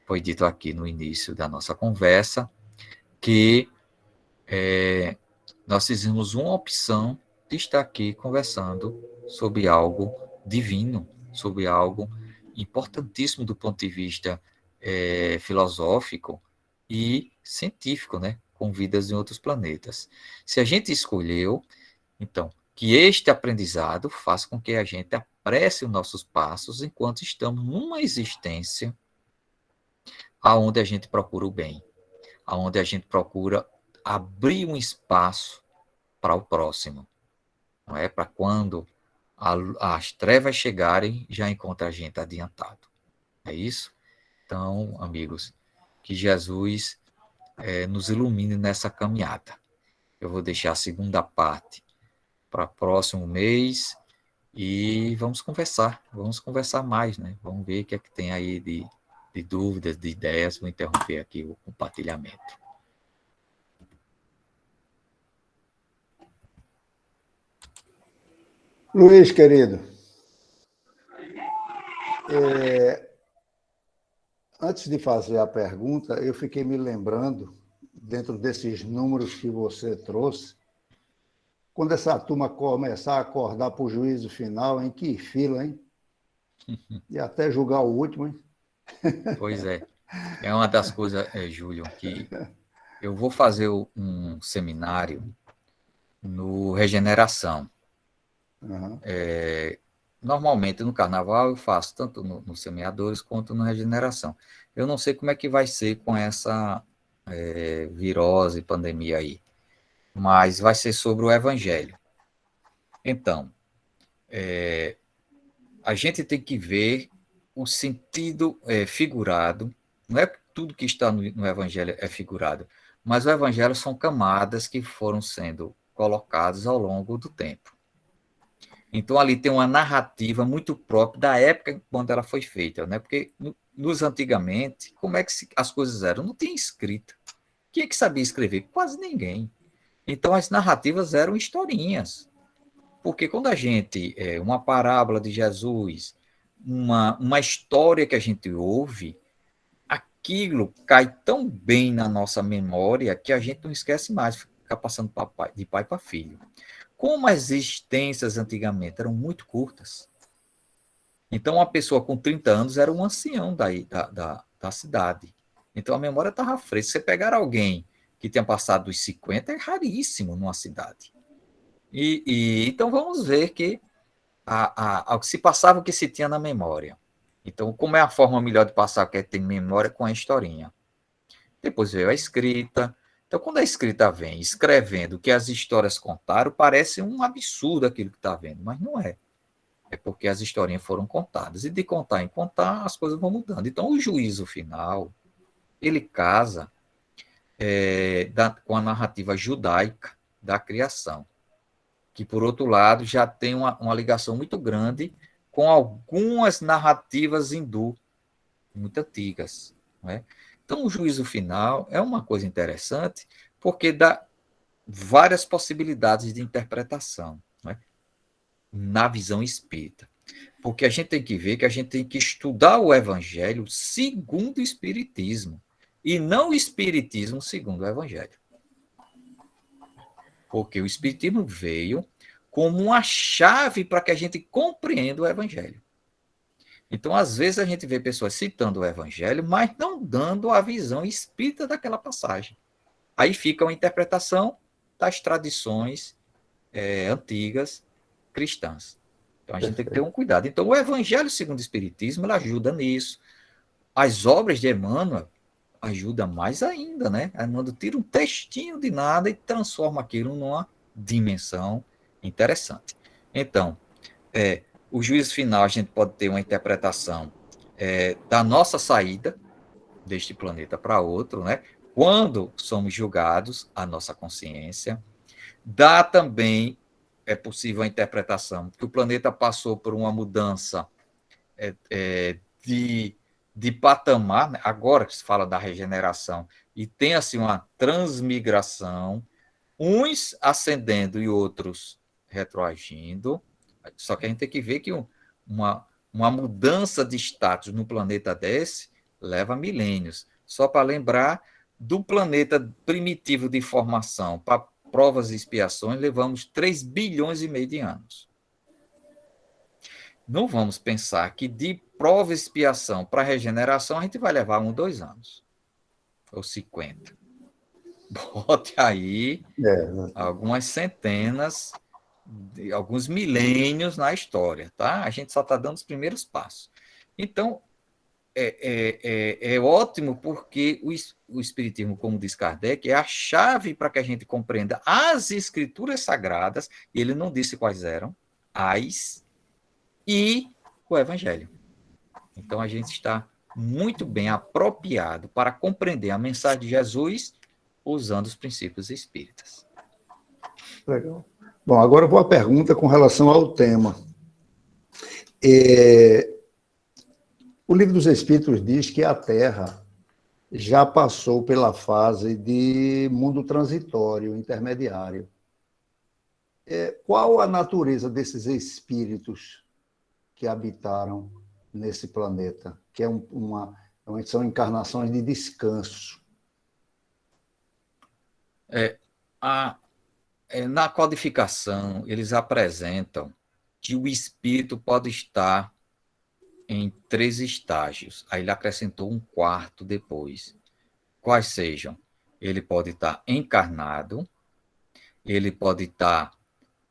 Foi dito aqui no início da nossa conversa que nós fizemos uma opção de estar aqui conversando sobre algo divino, sobre algo importantíssimo do ponto de vista filosófico e científico, né? Com vidas em outros planetas. Se a gente escolheu, então, que este aprendizado faça com que a gente apresse os nossos passos enquanto estamos numa existência aonde a gente procura o bem, aonde a gente procura abrir um espaço para o próximo, não é? Para quando as trevas chegarem, já encontra a gente adiantado. É isso? Então, amigos, que Jesus nos ilumine nessa caminhada. Eu vou deixar a segunda parte para próximo mês e vamos conversar mais, né? Vamos ver o que é que tem aí de dúvidas, de ideias. Vou interromper aqui o compartilhamento. Luiz, querido, antes de fazer a pergunta, eu fiquei me lembrando, dentro desses números que você trouxe, quando essa turma começar a acordar para o juízo final, em que fila, hein? E até julgar o último, hein? Pois é. É uma das coisas, Júlio, que eu vou fazer um seminário no Regeneração. Uhum. Normalmente no Carnaval eu faço tanto no Semeadores quanto no Regeneração. Eu não sei como é que vai ser com essa virose, pandemia aí, mas vai ser sobre o Evangelho. Então, a gente tem que ver o sentido figurado, não é tudo que está no Evangelho é figurado, mas o Evangelho são camadas que foram sendo colocadas ao longo do tempo. Então, ali tem uma narrativa muito própria da época quando ela foi feita, né? Porque nos antigamente, como é que as coisas eram? Não tinha escrita. Quem é que sabia escrever? Quase ninguém. Então, as narrativas eram historinhas. Porque quando a gente, uma parábola de Jesus, uma história que a gente ouve, aquilo cai tão bem na nossa memória que a gente não esquece mais, fica passando de pai para filho. Como as existências antigamente eram muito curtas, então uma pessoa com 30 anos era um ancião da cidade. Então a memória estava fresca. Se você pegar alguém que tenha passado dos 50, é raríssimo numa cidade. Então vamos ver que o que se passava, o que se tinha na memória. Então, como é a forma melhor de passar o que tem memória? Com a historinha. Depois veio a escrita. Então, quando a escrita vem escrevendo o que as histórias contaram, parece um absurdo aquilo que está vendo, mas não é. É porque as historinhas foram contadas. E de contar em contar, as coisas vão mudando. Então, o juízo final, ele casa com a narrativa judaica da criação, que, por outro lado, já tem uma ligação muito grande com algumas narrativas hindu, muito antigas. Não é? Então, o juízo final é uma coisa interessante, porque dá várias possibilidades de interpretação, não é? Na visão espírita. Porque a gente tem que ver que a gente tem que estudar o Evangelho segundo o Espiritismo, e não o Espiritismo segundo o Evangelho. Porque o Espiritismo veio como uma chave para que a gente compreenda o Evangelho. Então, às vezes, a gente vê pessoas citando o evangelho, mas não dando a visão espírita daquela passagem. Aí fica uma interpretação das tradições antigas cristãs. Então, a gente tem que ter um cuidado. Então, o evangelho segundo o Espiritismo, ele ajuda nisso. As obras de Emmanuel ajudam mais ainda, né? Emmanuel tira um textinho de nada e transforma aquilo numa dimensão interessante. Então, o juízo final, a gente pode ter uma interpretação da nossa saída deste planeta para outro, né? Quando somos julgados, a nossa consciência. Dá também, é possível a interpretação, que o planeta passou por uma mudança de patamar, né? Agora que se fala da regeneração, e tem assim uma transmigração, uns ascendendo e outros retroagindo. Só que a gente tem que ver que uma mudança de status no planeta desse leva milênios. Só para lembrar, do planeta primitivo de formação para provas e expiações, levamos 3 bilhões e meio de anos. Não vamos pensar que de prova e expiação para regeneração a gente vai levar 2 anos. Ou 50. Bote aí algumas centenas, alguns milênios na história, tá? A gente só está dando os primeiros passos. Então, é ótimo porque o Espiritismo, como diz Kardec, é a chave para que a gente compreenda as escrituras sagradas, e ele não disse quais eram, e o Evangelho. Então, a gente está muito bem apropriado para compreender a mensagem de Jesus usando os princípios espíritas. Legal. Bom, agora eu vou à pergunta com relação ao tema. O Livro dos Espíritos diz que a Terra já passou pela fase de mundo transitório, intermediário. Qual a natureza desses espíritos que habitaram nesse planeta? Que são encarnações de descanso. Na codificação, eles apresentam que o espírito pode estar em 3 estágios. Aí ele acrescentou um 4º depois. Quais sejam? Ele pode estar encarnado, ele pode estar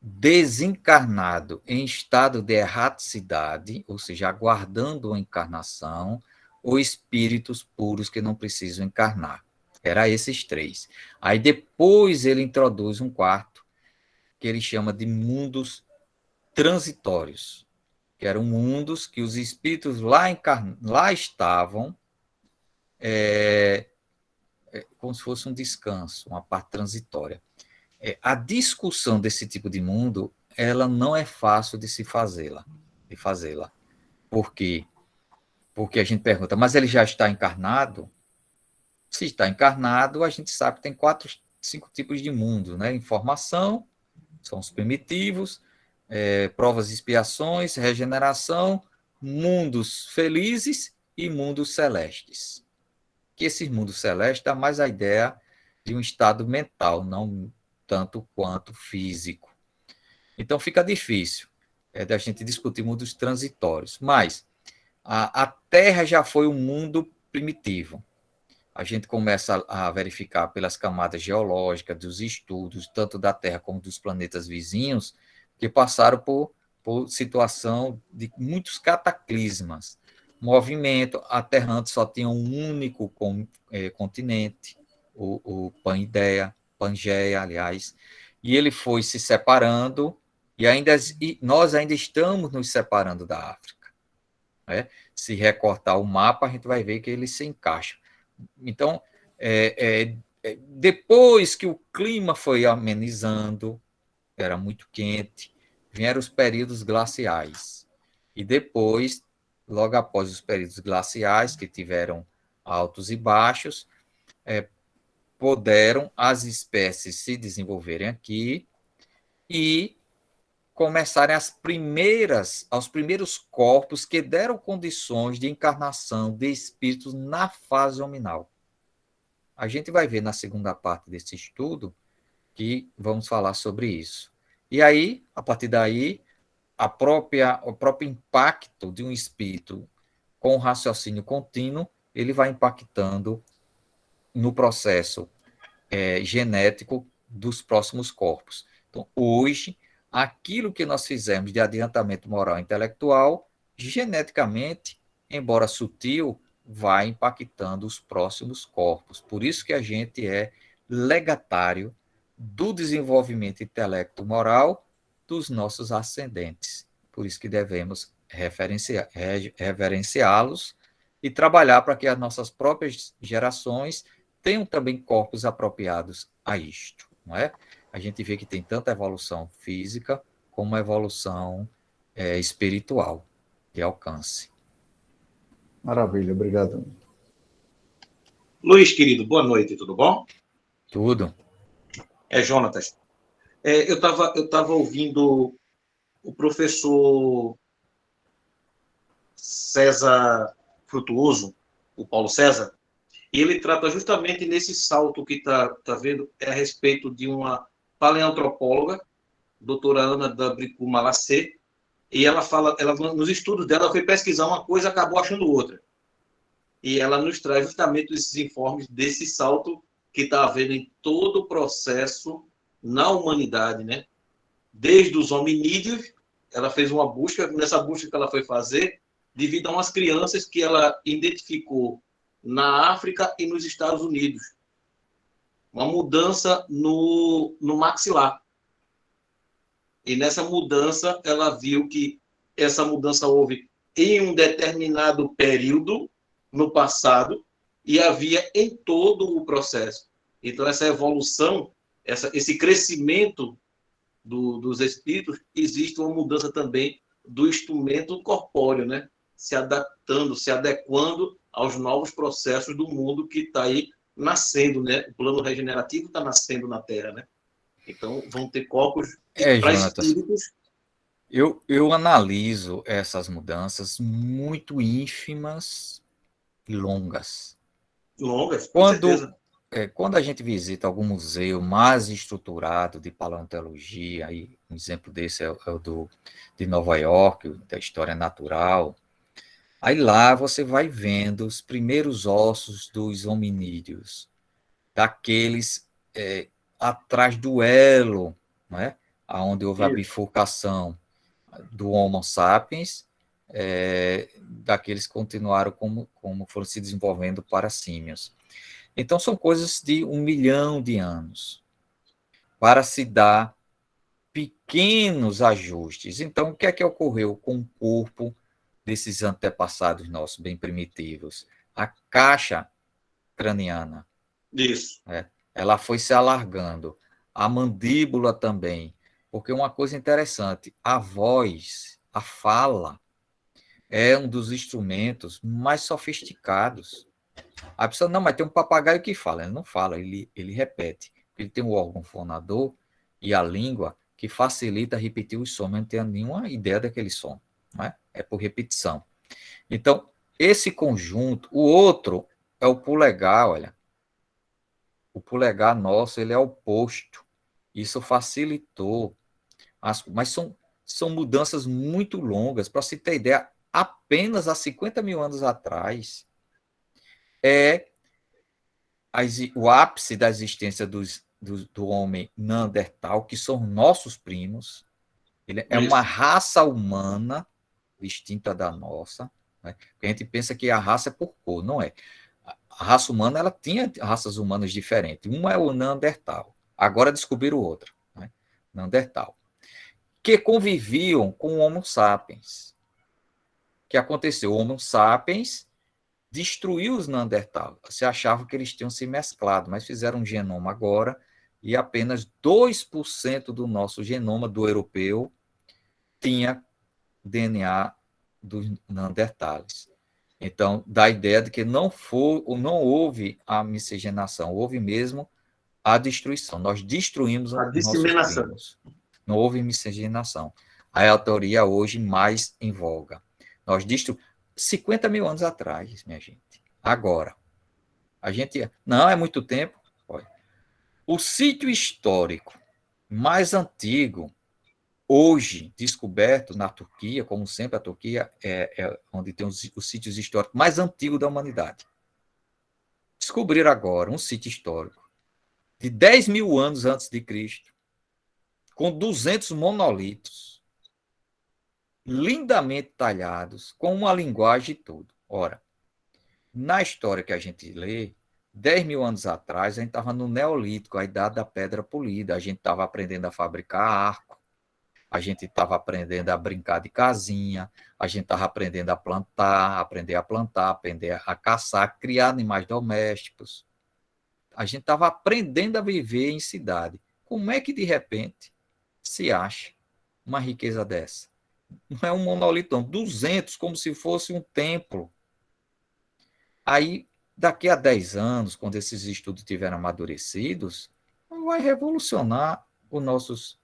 desencarnado em estado de erraticidade, ou seja, aguardando a encarnação, ou espíritos puros que não precisam encarnar. Era esses 3. Aí depois ele introduz um 4º, que ele chama de mundos transitórios, que eram mundos que os espíritos lá estavam como se fosse um descanso, uma parte transitória. A discussão desse tipo de mundo, ela não é fácil de fazê-la. Por quê? Porque a gente pergunta, mas ele já está encarnado? Se está encarnado, a gente sabe que tem 5 tipos de mundo, né? Informação, são os primitivos, provas e expiações, regeneração, mundos felizes e mundos celestes. Que esses mundos celestes dá mais a ideia de um estado mental, não tanto quanto físico. Então fica difícil da gente discutir mundos transitórios, mas a Terra já foi um mundo primitivo. A gente começa a verificar pelas camadas geológicas, dos estudos, tanto da Terra como dos planetas vizinhos, que passaram por situação de muitos cataclismas. Movimento, a Terra antes só tinha um único continente, o Pangeia, aliás, e ele foi se separando, e nós ainda estamos nos separando da África. Né? Se recortar o mapa, a gente vai ver que ele se encaixa. Então, depois que o clima foi amenizando, era muito quente, vieram os períodos glaciais. E depois, logo após os períodos glaciais, que tiveram altos e baixos, puderam as espécies se desenvolverem aqui e começarem aos primeiros corpos que deram condições de encarnação de espíritos na fase hominal. A gente vai ver na segunda parte desse estudo que vamos falar sobre isso. E aí, a partir daí, o próprio impacto de um espírito com o raciocínio contínuo, ele vai impactando no processo genético dos próximos corpos. Então, hoje, aquilo que nós fizemos de adiantamento moral e intelectual, geneticamente, embora sutil, vai impactando os próximos corpos. Por isso que a gente é legatário do desenvolvimento intelecto-moral dos nossos ascendentes. Por isso que devemos reverenciá-los e trabalhar para que as nossas próprias gerações tenham também corpos apropriados a isto, não é? A gente vê que tem tanta evolução física como evolução espiritual de alcance. Maravilha, obrigado. Luiz, querido, boa noite, tudo bom? Tudo. Jonatas. Eu tava ouvindo o professor César Frutuoso, o Paulo César, e ele trata justamente nesse salto que tá vendo, a respeito de uma paleantropóloga, doutora Ana Dabricu Malacê, e ela fala, nos estudos dela, foi pesquisar uma coisa e acabou achando outra. E ela nos traz justamente esses informes desse salto que está havendo em todo o processo na humanidade, né? Desde os hominídeos, ela fez uma busca, nessa busca que ela foi fazer, devido a umas crianças que ela identificou na África e nos Estados Unidos. Uma mudança no maxilar. E nessa mudança, ela viu que essa mudança houve em um determinado período no passado e havia em todo o processo. Então, essa evolução, esse crescimento dos espíritos, existe uma mudança também do instrumento corpóreo, né? Se adaptando, se adequando aos novos processos do mundo que está aí nascendo, né? O plano regenerativo está nascendo na Terra, né? Então, vão ter corpos para espíritos. Eu analiso essas mudanças muito ínfimas e longas. Longas, com certeza. Quando a gente visita algum museu mais estruturado de paleontologia, aí um exemplo desse é o de Nova York, da história natural, aí lá você vai vendo os primeiros ossos dos hominídeos, daqueles atrás do elo, não é? Onde houve a bifurcação do Homo sapiens, daqueles que continuaram como foram se desenvolvendo para símios. Então, são coisas de 1 milhão de anos para se dar pequenos ajustes. Então, o que é que ocorreu com o corpo desses antepassados nossos, bem primitivos? A caixa craniana. Isso. Ela foi se alargando. A mandíbula também. Porque uma coisa interessante, a voz, a fala, é um dos instrumentos mais sofisticados. A pessoa, não, mas tem um papagaio que fala. Ele não fala, ele repete. Ele tem o órgão fonador e a língua que facilita repetir os sons, mas não tem nenhuma ideia daquele som. Não é? É por repetição. Então, esse conjunto, o outro é o polegar, olha. O polegar nosso, ele é oposto. Isso facilitou. Mas são mudanças muito longas. Para se ter ideia, apenas há 50 mil anos atrás, o ápice da existência do homem Neandertal, que são nossos primos. Ele é uma raça humana distinta da nossa. Né? Porque a gente pensa que a raça é por cor, não é. A raça humana, ela tinha raças humanas diferentes. Uma é o Neandertal. Agora descobriram outra, né? Neandertal. Que conviviam com o Homo sapiens. O que aconteceu? O Homo sapiens destruiu os Neandertal. Você achava que eles tinham se mesclado, mas fizeram um genoma agora e apenas 2% do nosso genoma, do europeu, tinha DNA dos Neandertais. Então, dá a ideia de que não houve a miscigenação, houve mesmo a destruição. Nós destruímos a disseminação. Nossos primos. Não houve miscigenação. Aí é a teoria hoje mais em voga. Nós destruímos 50 mil anos atrás, minha gente. Agora, a gente... Não, é muito tempo. Olha. O sítio histórico mais antigo, hoje descoberto na Turquia, como sempre a Turquia é onde tem os sítios históricos mais antigos da humanidade. Descobriram agora um sítio histórico de 10 mil anos antes de Cristo, com 200 monolitos, lindamente talhados, com uma linguagem e tudo. Ora, na história que a gente lê, 10 mil anos atrás, a gente estava no Neolítico, a idade da pedra polida, a gente estava aprendendo a fabricar arco, a gente estava aprendendo a brincar de casinha, a gente estava aprendendo a plantar, aprender a caçar, criar animais domésticos. A gente estava aprendendo a viver em cidade. Como é que, de repente, se acha uma riqueza dessa? Não é um monolito, não. 200, como se fosse um templo. Aí, daqui a 10 anos, quando esses estudos estiverem amadurecidos, vai revolucionar os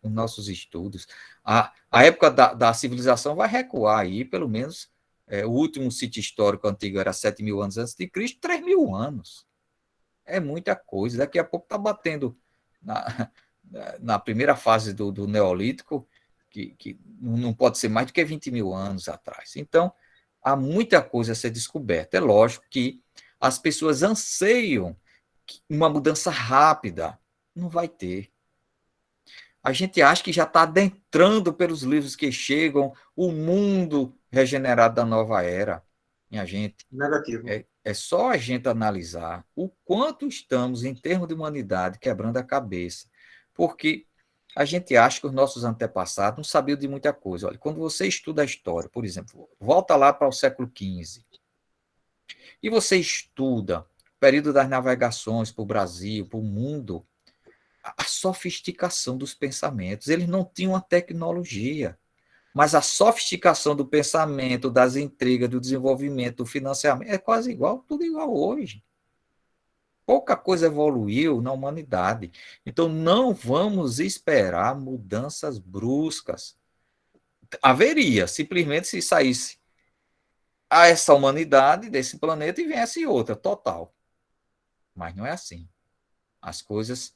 nossos estudos. A época da civilização vai recuar aí, pelo menos, o último sítio histórico antigo era 7 mil anos antes de Cristo, 3 mil anos. É muita coisa. Daqui a pouco está batendo na primeira fase do Neolítico, que não pode ser mais do que 20 mil anos atrás. Então, há muita coisa a ser descoberta. É lógico que as pessoas anseiam uma mudança rápida. Não vai ter. A gente acha que já está adentrando pelos livros que chegam o mundo regenerado da nova era. Minha gente, Negativo. é só a gente analisar o quanto estamos, em termos de humanidade, quebrando a cabeça. Porque a gente acha que os nossos antepassados não sabiam de muita coisa. Olha, quando você estuda a história, por exemplo, volta lá para o século XV, e você estuda o período das navegações para o Brasil, para o mundo, a sofisticação dos pensamentos. Eles não tinham a tecnologia, mas a sofisticação do pensamento, das intrigas, do desenvolvimento, do financiamento, é quase igual, tudo igual hoje. Pouca coisa evoluiu na humanidade. Então, não vamos esperar mudanças bruscas. Haveria, simplesmente, se saísse a essa humanidade desse planeta e viesse outra, total. Mas não é assim. As coisas,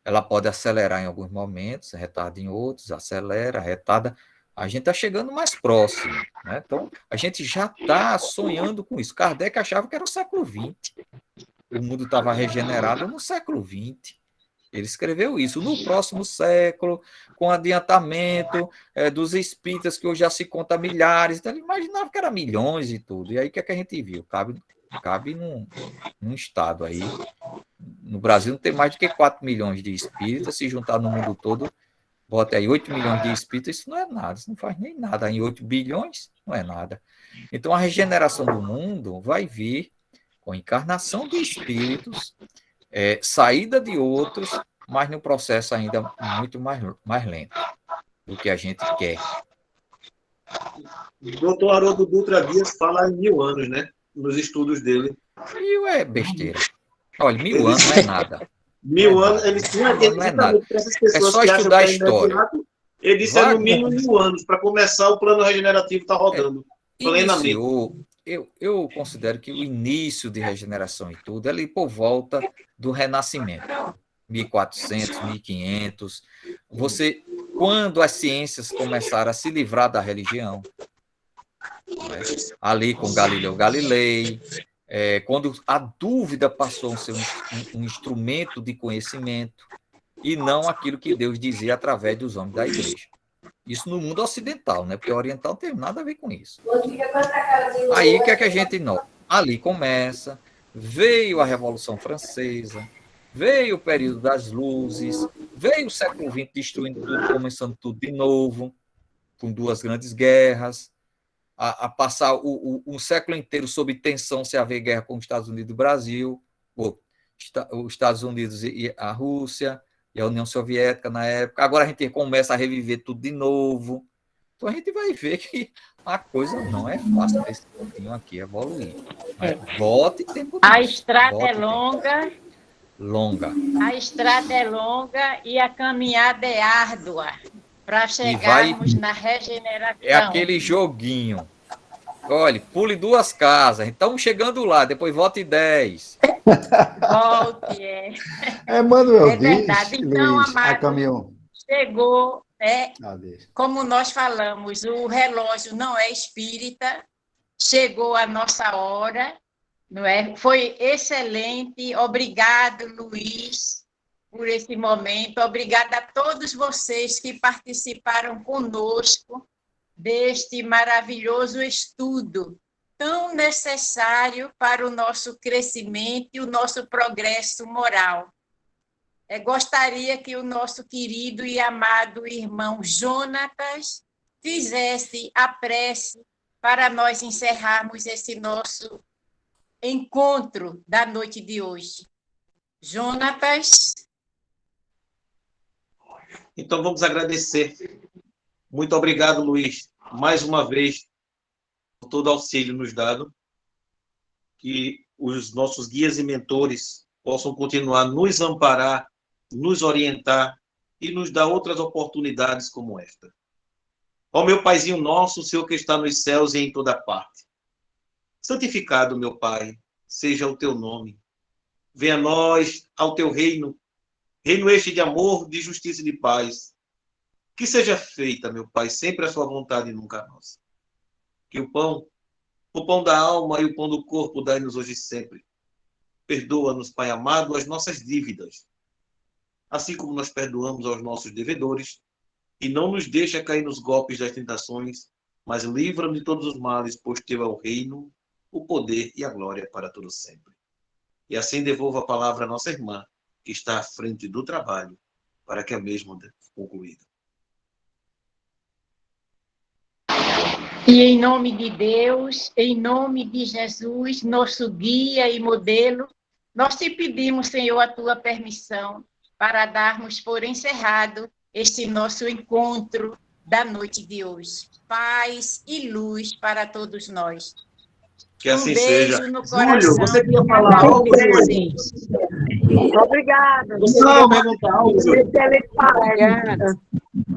ela pode acelerar em alguns momentos, retarda em outros, acelera, retarda. A gente está chegando mais próximo, né? Então, a gente já está sonhando com isso. Kardec achava que era o século XX. O mundo estava regenerado no século XX. Ele escreveu isso. No próximo século, com adiantamento dos espíritas, que hoje já se conta milhares. Então, ele imaginava que era milhões e tudo. E aí, o que é que a gente viu? Cabe num estado aí. No Brasil não tem mais do que 4 milhões de espíritas. Se juntar no mundo todo, bota aí 8 milhões de espíritas, isso não é nada. Isso não faz nem nada. Em 8 bilhões, não é nada. Então, a regeneração do mundo vai vir com encarnação de espíritos, saída de outros, mas num processo ainda muito mais lento do que a gente quer. O doutor Haroldo Dutra Dias fala em 1000 anos, né? Nos estudos dele. 1000 é besteira. Olha, 1000 anos não é nada. 1000 anos, ele tinha não é nada. Essas pessoas só que estudar a acham que é história. imediato, ele disse no mínimo 1000 anos. Para começar, o plano regenerativo está rodando plenamente. Eu considero que o início de regeneração e tudo é ali por volta do Renascimento. 1400, 1500. Quando as ciências começaram a se livrar da religião, né? Ali com Galileu Galilei, quando a dúvida passou a ser um instrumento de conhecimento e não aquilo que Deus dizia através dos homens da igreja. Isso no mundo ocidental, né? Porque o oriental não tem nada a ver com isso. Aí o que é que a gente nota? Ali começa, veio a Revolução Francesa, veio o período das luzes, veio o século XX destruindo tudo, começando tudo de novo, com 2 grandes guerras, a passar um século inteiro sob tensão se haver guerra com os Estados Unidos e o Brasil, os Estados Unidos e a Rússia, e a União Soviética na época. Agora a gente começa a reviver tudo de novo. Então a gente vai ver que a coisa não é fácil esse pouquinho aqui evoluir. Volte tempo. A estrada é longa. Longa. A estrada é longa e a caminhada é árdua para chegarmos na regeneração. É aquele joguinho. Olha, pule 2 casas. Então chegando lá, depois volte 10. Volte, Emmanuel é verdade. diz, Então, Luiz, amado, a caminhão. chegou, Adeus. como nós falamos, o relógio não é espírita, chegou a nossa hora, não é? Foi excelente, obrigado, Luiz, por esse momento, obrigada a todos vocês que participaram conosco deste maravilhoso estudo, tão necessário para o nosso crescimento e o nosso progresso moral. Gostaria que o nosso querido e amado irmão Jonatas fizesse a prece para nós encerrarmos esse nosso encontro da noite de hoje. Jonatas. Então, vamos agradecer. Muito obrigado, Luiz, mais uma vez, por todo o auxílio nos dado. Que os nossos guias e mentores possam continuar a nos amparar, nos orientar e nos dar outras oportunidades como esta. Ó meu Paizinho nosso, Senhor que está nos céus e em toda parte. Santificado, meu Pai, seja o teu nome. Venha a nós ao teu reino, reino este de amor, de justiça e de paz. Que seja feita, meu Pai, sempre a sua vontade e nunca a nossa. Que o pão da alma e o pão do corpo dai-nos hoje e sempre. Perdoa-nos, Pai amado, as nossas dívidas, assim como nós perdoamos aos nossos devedores, e não nos deixa cair nos golpes das tentações, mas livra-nos de todos os males, pois teu é o reino, o poder e a glória para todo sempre. E assim devolva a palavra à nossa irmã, que está à frente do trabalho, para que a mesma dê concluída. E em nome de Deus, em nome de Jesus, nosso guia e modelo, nós te pedimos, Senhor, a tua permissão para darmos por encerrado este nosso encontro da noite de hoje. Paz e luz para todos nós. Que assim beijo seja. no coração. Júlio, você queria falar algo? Obrigada. Você queria perguntar algo, Júlio? Obrigada.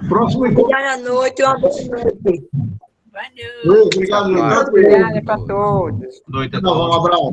Próximo encontro. Boa noite, uma boa noite. Boa noite. Obrigado, Júlio. Obrigada para todos. Noite a Um todos. abraço.